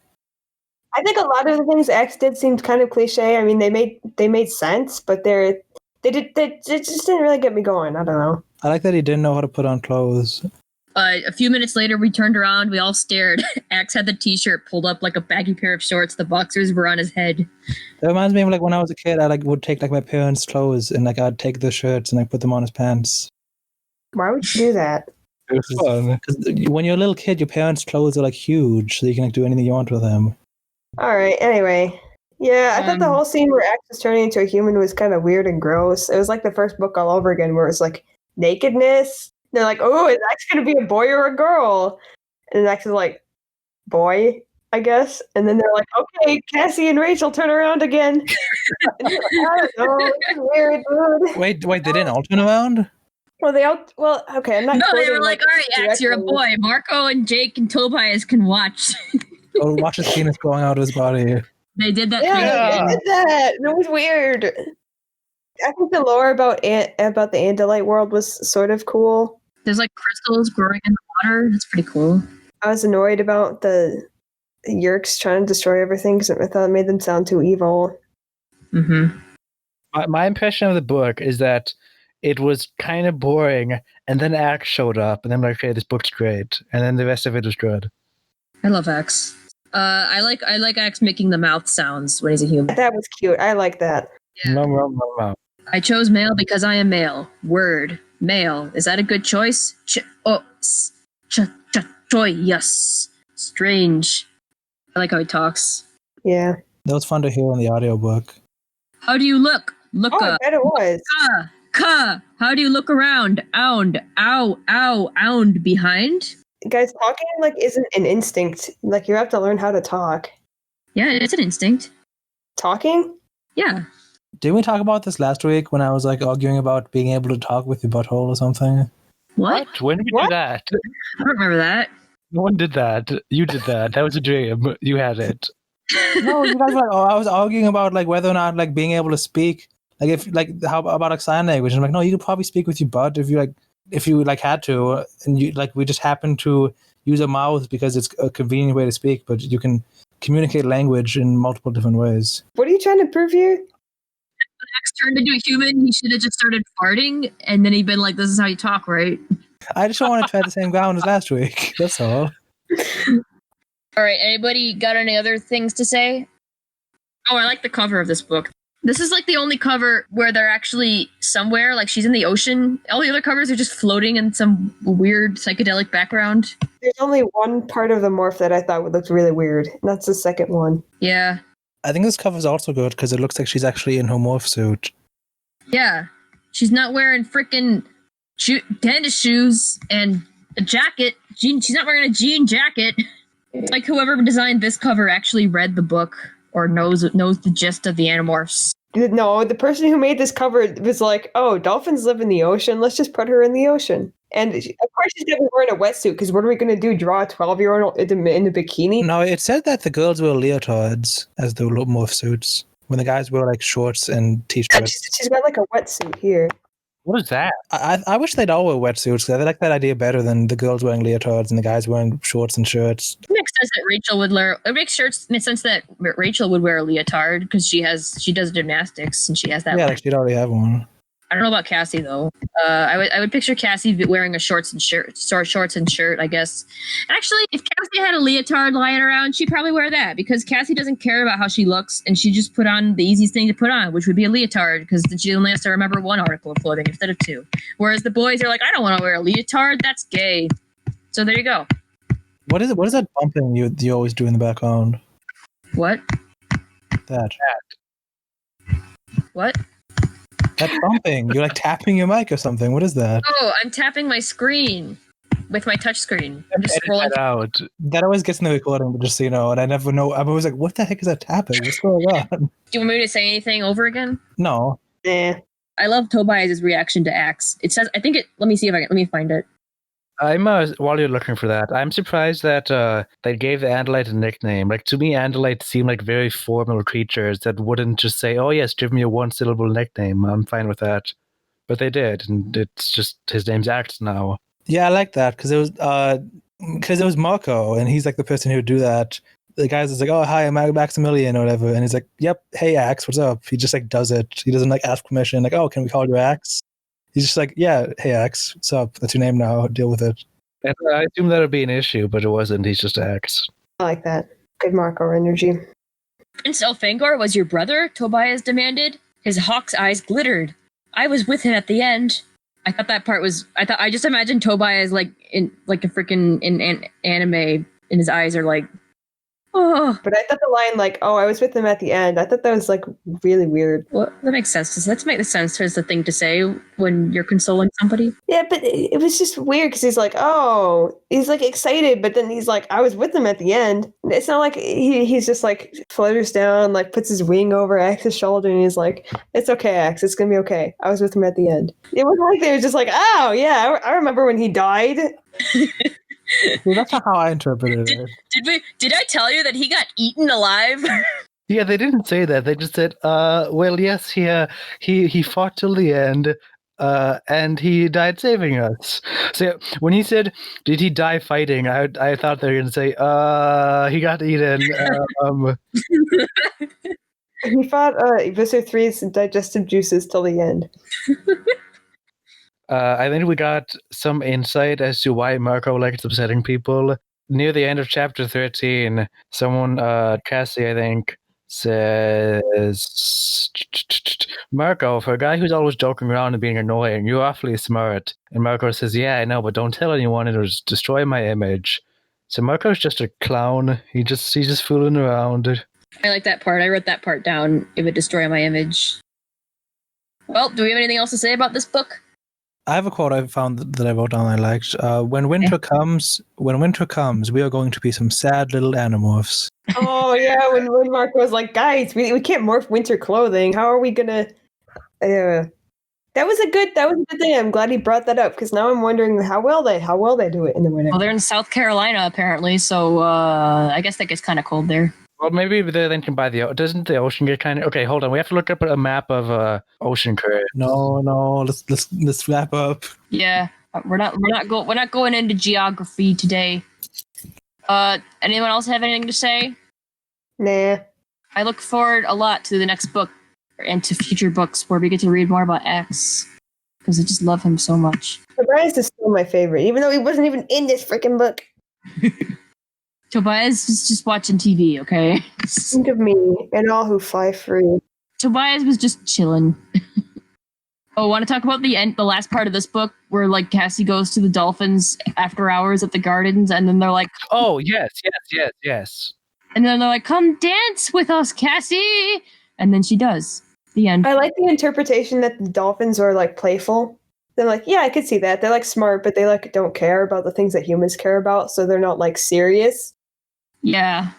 I think a lot of the things X did seemed kind of cliche. I mean, they made sense, but they just didn't really get me going. I don't know. I like that he didn't know how to put on clothes. A few minutes later, we turned around. We all stared. Axe had the t-shirt pulled up like a baggy pair of shorts. The boxers were on his head. That reminds me of like when I was a kid. I like would take like my parents' clothes and like I'd take the shirts and I put them on his pants. Why would you do that? It was fun. 'Cause when you're a little kid, your parents' clothes are like huge, so you can like do anything you want with them. All right. Anyway, yeah, I thought the whole scene where X was turning into a human was kind of weird and gross. It was like the first book all over again, where it's like nakedness. They're like, "Oh, is X going to be a boy or a girl?" And X is like, "Boy, I guess." And then they're like, "Okay, Cassie and Rachel turn around again." I don't know. It's weird, dude. Wait, they didn't all turn around? Well, okay, I'm not. No, they were quoting, like, "All right, Axe, you're a directly. boy. Marco and Jake and Tobias can watch." Oh, watch his penis growing out of his body. They did that. Yeah, they did that. It was weird. I think the lore about the Andalite world was sort of cool. There's like crystals growing in the water. That's pretty cool. I was annoyed about the Yerks trying to destroy everything because I thought it made them sound too evil. Mm-hmm. My impression of the book is that it was kind of boring, and then Axe showed up, and then I'm like, okay, this book's great, and then the rest of it was good. I love Axe. I like Axe making the mouth sounds when he's a human. That was cute. I like that. Yeah. No. I chose male because I am male. Word. Male. Is that a good choice? Yes. Strange. I like how he talks. Yeah. That was fun to hear in the audiobook. How do you look? Look Oh, I up. bet it was. How do you look around? Ound. Behind? Guys, talking like isn't an instinct. Like you have to learn how to talk. Yeah, it's an instinct. Talking? Yeah. Didn't we talk about this last week when I was like arguing about being able to talk with your butthole or something? What? When did we do that? I don't remember that. No one did that. You did that. That was a dream. You had it. No, you guys were like, I was arguing about like whether or not like being able to speak, like if like how about like sign language. And I'm like, no, you could probably speak with your butt if you had to, and you like we just happen to use a mouth because it's a convenient way to speak, but you can communicate language in multiple different ways. What are you trying to prove here? Axe turned into a human, he should have just started farting, and then he'd been like, "This is how you talk, right?" I just don't want to try the same ground as last week. That's all. All right, anybody got any other things to say? Oh, I like the cover of this book. This is like the only cover where they're actually somewhere, like she's in the ocean. All the other covers are just floating in some weird psychedelic background. There's only one part of the morph that I thought would look really weird, and that's the second one. Yeah. I think this cover's also good because it looks like she's actually in her morph suit. Yeah. She's not wearing freaking tennis shoes and a jacket. She's not wearing a jean jacket. It's like whoever designed this cover actually read the book or knows the gist of the Animorphs. No, the person who made this cover was like, "Oh, dolphins live in the ocean. Let's just put her in the ocean." And of course, she's gonna be wearing a wetsuit because what are we gonna do? Draw a 12-year-old in a bikini? No, it said that the girls wear leotards as the morph suits, when the guys wear like shorts and Yeah, t-shirts. she's got like a wetsuit here. What is that? I wish they'd all wear wetsuits because I like that idea better than the girls wearing leotards and the guys wearing shorts and shirts. It makes sense that Rachel would wear. It makes sense that Rachel would wear a leotard because she does gymnastics and she has that. Yeah, like she'd already have one. I don't know about Cassie though. I would picture Cassie wearing a shorts and shirt, I guess. Actually, if Cassie had a leotard lying around, she'd probably wear that because Cassie doesn't care about how she looks, and she just put on the easiest thing to put on, which would be a leotard, because then she only has to remember one article of clothing instead of two. Whereas the boys are like, I don't want to wear a leotard. That's gay. So there you go. What is it? What is that bumping you always do in the background? What? That What? bumping. You're like tapping your mic or something. What is that? Oh, I'm tapping my screen with my touch screen. I'm just Edit scrolling. that out. That always gets in the recording, but just so you know, and I never know. I'm always like, what the heck is that tapping? What's going on? Do you want me to say anything over again? No. I love Tobias's reaction to Axe. It says, I think it. Let me see if let me find it. I'm while you're looking for that, I'm surprised that they gave the Andalite a nickname. Like, to me, Andalites seem like very formal creatures that wouldn't just say, "Oh yes, give me a one-syllable nickname. I'm fine with that." But they did, and it's just his name's Axe now. Yeah, I like that because it was Marco, and he's like the person who would do that. The guy's just like, "Oh, hi, I'm Maximilian," or whatever, and he's like, "Yep, hey Axe, what's up?" He just like does it. He doesn't like ask permission, like, "Oh, can we call you Axe?" He's just like, "Yeah, hey Axe, what's up? That's your name now. Deal with it." And I assume that would be an issue, but it wasn't. He's just Axe. I like that. Good Marco energy. Prince Elfangor was your brother? Tobias demanded. His hawk's eyes glittered. I was with him at the end. I thought that part was. I just imagined Tobias like in like a freaking in anime, and his eyes are like. Oh, But I thought the line like, "Oh, I was with him at the end." I thought that was like really weird. well, that makes sense. That makes sense as the thing to say when you're consoling somebody. Yeah, but it was just weird because he's like, "Oh," he's like excited, but then he's like, "I was with him at the end." It's not like he's just like flutters down, like puts his wing over Axe's shoulder, and he's like, "It's okay, Axe. It's gonna be okay. I was with him at the end." It wasn't like they were just like, "Oh yeah, I remember when he died." Well, that's not how I interpreted it. Did I tell you that he got eaten alive? Yeah, they didn't say that. They just said, well, yes, he fought till the end, and he died saving us. So when he said, did he die fighting, I thought they were going to say, he got eaten. He fought Visser 3's digestive juices till the end. I think we got some insight as to why Marco likes upsetting people. Near the end of chapter 13, someone, Cassie, I think, says, Marco, for a guy who's always joking around and being annoying, you're awfully smart. And Marco says, yeah, I know, but don't tell anyone, it'll destroy my image. So Marco's just a clown. He's just fooling around. I like that part. I wrote that part down. It would destroy my image. Well, do we have anything else to say about this book? I have a quote I found that I wrote down I liked. When winter comes, we are going to be some sad little Animorphs. Oh yeah, when Marco was like, "Guys, we can't morph winter clothing. How are we gonna?" That was a good thing. I'm glad he brought that up because now I'm wondering how well they do it in the winter. Well, they're in South Carolina apparently, so I guess that gets kind of cold there. Well, maybe they're thinking by the doesn't the ocean get kind of okay? Hold on, we have to look up a map of ocean current. No, let's wrap up. Yeah, we're not going into geography today. Anyone else have anything to say? Nah. I look forward a lot to the next book and to future books where we get to read more about X because I just love him so much. Tobias is still my favorite, even though he wasn't even in this freaking book. Tobias is just watching TV, okay? Think of me and all who fly free. Tobias was just chilling. Oh, want to talk about the last part of this book where like Cassie goes to the dolphins after hours at the gardens, and then they're like, Oh, yes. and then they're like, "Come dance with us, Cassie," and then she does. The end. I like the interpretation that the dolphins are like playful. They're like, yeah, I could see that. They're like smart, but they like don't care about the things that humans care about, so they're not like serious. Yeah.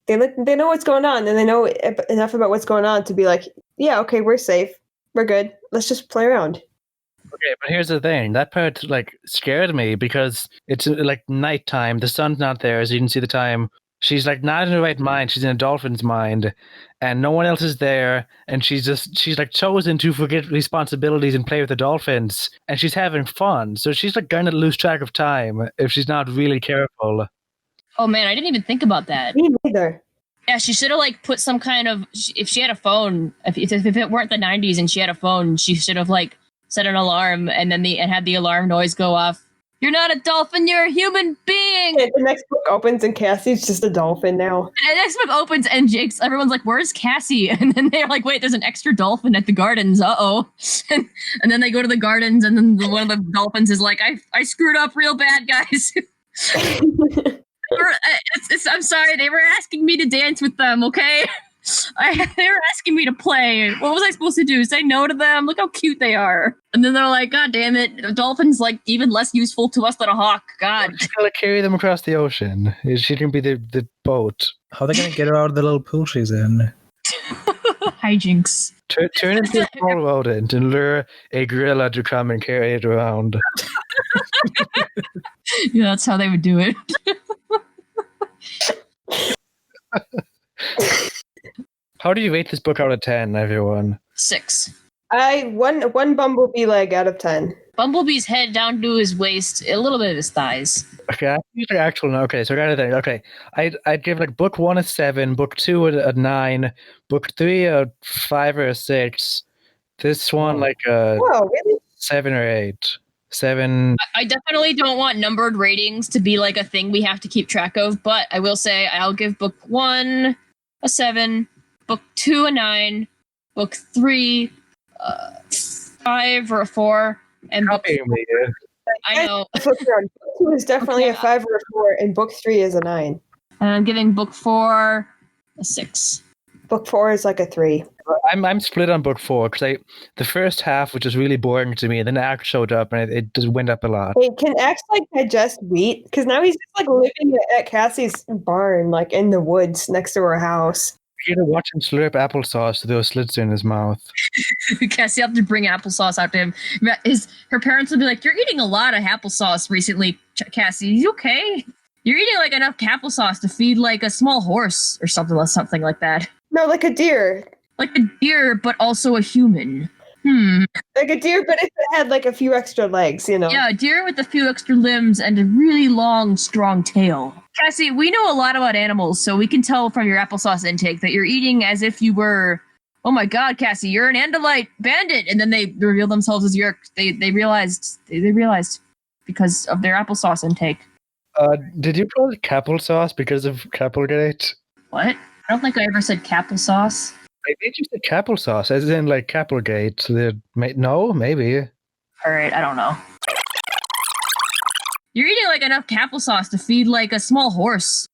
They know what's going on, and they know enough about what's going on to be like, yeah, okay, we're safe, we're good. Let's just play around. Okay, but here's the thing. That part like scared me because it's like nighttime. The sun's not there, as you can see the time. She's like not in her right mind. She's in a dolphin's mind, and no one else is there. And she's like chosen to forget responsibilities and play with the dolphins. And she's having fun, so she's like going to lose track of time if she's not really careful. Oh man, I didn't even think about that. Me neither. Yeah, she should have like put some kind of. If she had a phone, if it weren't the '90s and she had a phone, she should have like set an alarm and then had the alarm noise go off. You're not a dolphin, you're a human being. Yeah, the next book opens and Cassie's just a dolphin now. And the next book opens and everyone's like, "Where's Cassie?" And then they're like, "Wait, there's an extra dolphin at the gardens. Uh-oh." And then they go to the gardens and then one of the dolphins is like, I screwed up real bad, guys. I'm sorry, they were asking me to dance with them, okay? They were asking me to play. What was I supposed to do? Say no to them? Look how cute they are. And then they're like, God damn it, a dolphin's like even less useful to us than a hawk. God. She's gonna carry them across the ocean. She can be the boat. How are they going to get her out of the little pool she's in? Hijinks. Turn into a small rodent and lure a gorilla to come and carry it around. Yeah, that's how they would do it. How do you rate this book out of 10, everyone? 6. One bumblebee leg out of 10. Bumblebee's head down to his waist, a little bit of his thighs. Okay, I use the actual. Okay, so I gotta think. Okay, I'd give like book 1 a 7, book 2 a 9, book 3 a 5 or a 6. This one like a Whoa, really? 7 or 8. 7. I definitely don't want numbered ratings to be like a thing we have to keep track of, but I will say I'll give book 1 a 7, book 2 a 9, book 3 5 or a 4, and book 4, I know. Book 2 is definitely a 5 or a 4, and book 3 is a 9. And I'm giving book 4 a 6. Book 4 is like a 3. I'm split on book 4 because the first half, which was really boring to me, then Axe showed up and it just went up a lot. Hey, can Axe like digest wheat? Because now he's just like living at Cassie's barn, like in the woods next to her house. You gotta watch him slurp applesauce through those slits in his mouth. Cassie have to bring applesauce out to him. Her parents will be like, "You're eating a lot of applesauce recently, Cassie. You okay? You're eating like enough applesauce to feed like a small horse or something like that." No, like a deer. Like a deer, but also a human. Like a deer, but if it had like a few extra legs, you know? Yeah, a deer with a few extra limbs and a really long, strong tail. Cassie, we know a lot about animals, so we can tell from your applesauce intake that you're eating as if you were, oh my god, Cassie, you're an Andalite bandit. And then they reveal themselves as Yerk. They realized because of their applesauce intake. Did you call it Kappelsauce because of Kapplegate? What? I don't think I ever said applesauce. I think you said Kappelsauce, as in like Kapplegate. No, maybe. All right, I don't know. You're eating like enough applesauce to feed like a small horse.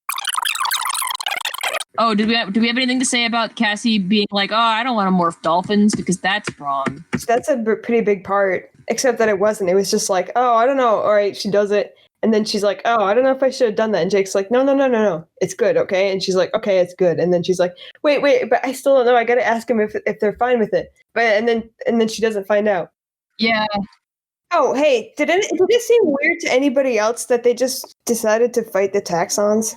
Oh, do we have anything to say about Cassie being like, oh, I don't want to morph dolphins because that's wrong? That's a pretty big part, except that it wasn't. It was just like, oh, I don't know. All right, she does it. And then she's like, oh, I don't know if I should have done that. And Jake's like, no. It's good, okay? And she's like, okay, it's good. And then she's like, wait, but I still don't know. I got to ask them if they're fine with it. But and then she doesn't find out. Yeah. Oh, hey, did it seem weird to anybody else that they just decided to fight the taxons?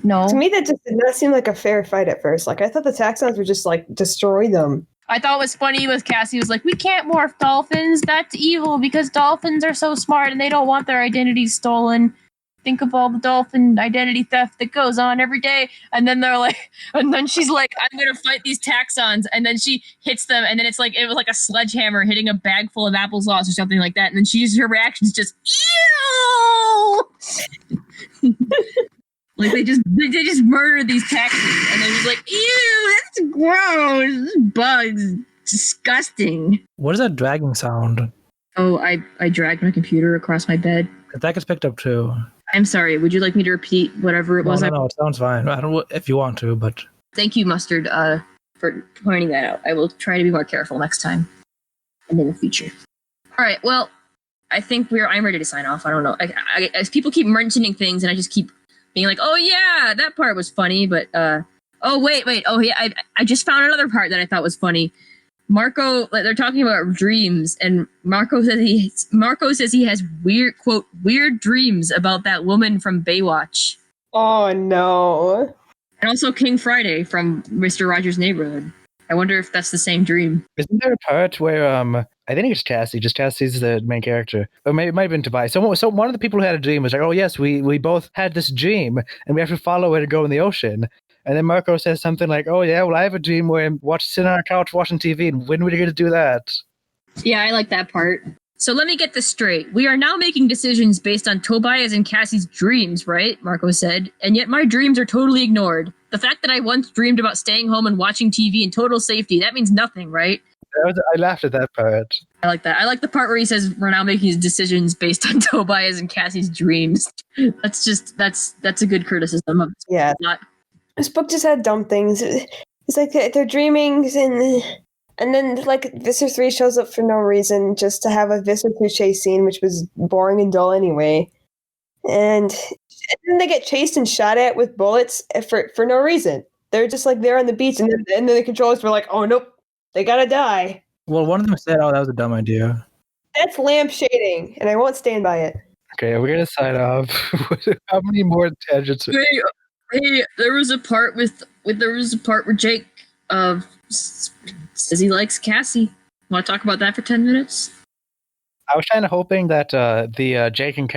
No. To me, that just did not seem like a fair fight at first. Like, I thought the taxons would just, like, destroy them. I thought it was funny with Cassie was like, we can't morph dolphins. That's evil because dolphins are so smart and they don't want their identities stolen. think of all the dolphin identity theft that goes on every day. And then she's like, I'm gonna fight these taxons, and then she hits them, and then it was like a sledgehammer hitting a bag full of applesauce or something like that. And then her reaction's just ew. Like they just murdered these taxis, and they're just like, ew, that's gross. This bug's disgusting. What is that dragging sound? Oh, I dragged my computer across my bed. That gets picked up too. I'm sorry. Would you like me to repeat whatever it was? No, it sounds fine. I don't know if you want to, but thank you, Mustard, for pointing that out. I will try to be more careful next time and in the future. All right. Well, I think I'm ready to sign off. I don't know. As people keep mentioning things, and I just keep being like, oh yeah, that part was funny, but oh wait, oh yeah, I just found another part that I thought was funny. Marco, they're talking about dreams, and Marco says he has weird dreams about that woman from Baywatch. Oh no. And also King Friday from Mr. Rogers' Neighborhood. I wonder if that's the same dream. Isn't there a part where I think it's Cassie, just Cassie's the main character. Or maybe it might have been Tobias. So one of the people who had a dream was like, oh yes, we both had this dream and we have to follow it and go in the ocean. And then Marco says something like, oh yeah, well I have a dream where I'm sitting on our couch watching TV, and when are we going to do that? Yeah, I like that part. So let me get this straight. We are now making decisions based on Tobias and Cassie's dreams, right? Marco said. And yet my dreams are totally ignored. The fact that I once dreamed about staying home and watching TV in total safety, that means nothing, right? I laughed at that part. I like that. I like the part where he says we're now making decisions based on Tobias and Cassie's dreams. That's a good criticism of Yeah. Not. This book just had dumb things. It's like they're dreaming, and then like Visser 3 shows up for no reason, just to have a Visser 2 chase scene, which was boring and dull anyway. And then they get chased and shot at with bullets for no reason. They're just like there on the beach, and then the controllers were like, oh nope, they gotta die. well, one of them said, "Oh, that was a dumb idea." That's lamp shading, and I won't stand by it. Okay, we're gonna sign off. How many more tangents? Hey, there was a part where Jake says he likes Cassie. Want to talk about that for 10 minutes? I was kind of hoping that the Jake and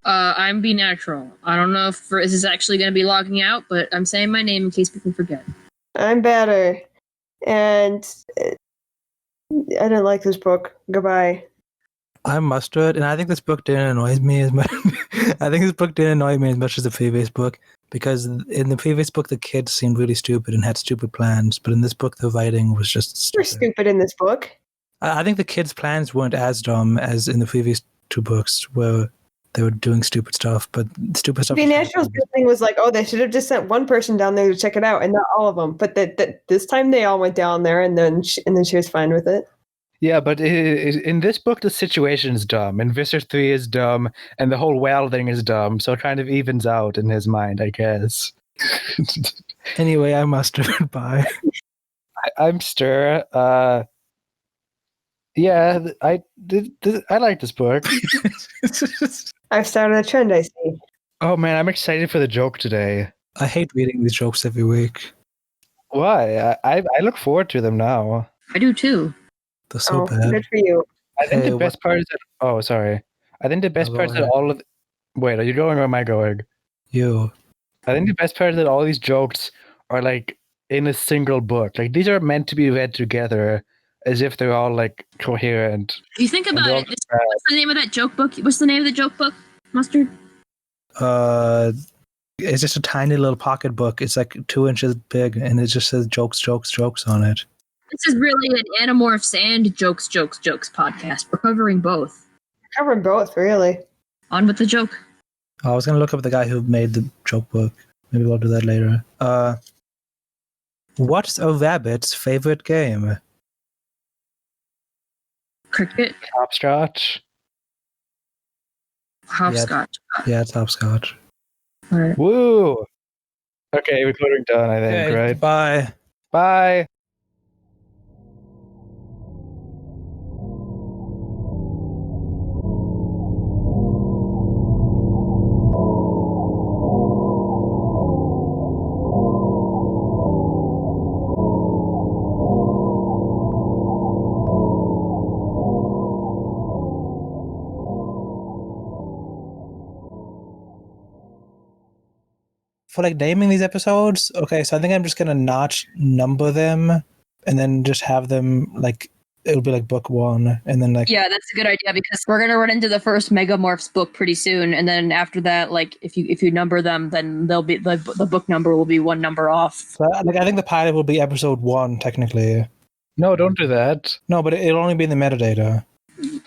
I'm being natural. I don't know if this is actually going to be logging out, but I'm saying my name in case people forget. I'm better, and I didn't like this book. Goodbye. I'm Mustard, and I think this book didn't annoy me as much. I think this book didn't annoy me as much as the previous book, because in the previous book the kids seemed really stupid and had stupid plans, but in this book the writing was just You're stupid. stupid in this book. I think the kids' plans weren't as dumb as in the previous two books, where they were doing stupid stuff, but stupid stuff. The Natural's good thing was like, oh, they should have just sent one person down there to check it out, and not all of them. But this time they all went down there, and then she was fine with it. Yeah, but in this book, the situation is dumb, and Visser 3 is dumb, and the whole well thing is dumb, so it kind of evens out in his mind, I guess. Anyway, I'm Mustard. Bye. I'm Stir. Yeah, I like this book. I've started a trend, I see. Oh man, I'm excited for the joke today. I hate reading these jokes every week. Why? I look forward to them now. I do too. They're so bad. Good for you. I think Hey, the best part is that. Oh, sorry. I think the best part is that all of. Wait, are you going or am I going? You. I think the best part is that all these jokes are like in a single book. Like these are meant to be read together, as if they're all like coherent. If you think about it, what's the name of that joke book? What's the name of the joke book, Mustard? It's just a tiny little pocket book. It's like 2 inches big, and it just says jokes on it. This is really an Animorphs and Jokes podcast. We're covering both. Covering both, really. On with the joke. I was gonna look up the guy who made the joke book. Maybe we'll do that later. What's a rabbit's favorite game? Cricket. Hopscotch. Hopscotch. Yeah, it's hopscotch. All right. Woo! Okay, recording done, I think, Okay, right? Bye. Bye. for like naming these episodes, okay, so I think I'm just gonna not number them and then just have them like it'll be like book 1 and then like Yeah, that's a good idea because we're gonna run into the first Megamorphs book pretty soon, and then after that, like if you number them, then they'll be the book number will be one number off. so, like I think the pilot will be episode 1 technically. No, don't do that. No, but it'll only be in the metadata.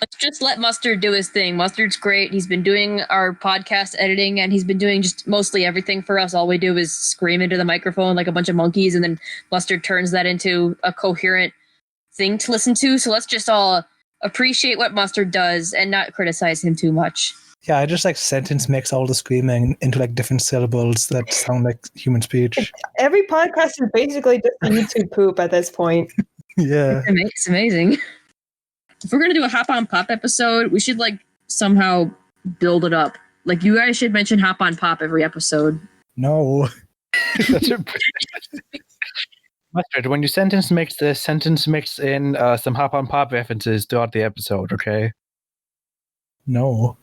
Let's just let Mustard do his thing. Mustard's great. He's been doing our podcast editing, and he's been doing just mostly everything for us. All we do is scream into the microphone like a bunch of monkeys, and then Mustard turns that into a coherent thing to listen to. So let's just all appreciate what Mustard does and not criticize him too much. Yeah, I just like sentence mix all the screaming into like different syllables that sound like human speech. Every podcast is basically just YouTube poop at this point. Yeah. It's amazing. If we're gonna do a Hop on Pop episode, we should like somehow build it up. Like you guys should mention Hop on Pop every episode. No. Mustard, when you sentence mix in some Hop on Pop references throughout the episode, okay? No.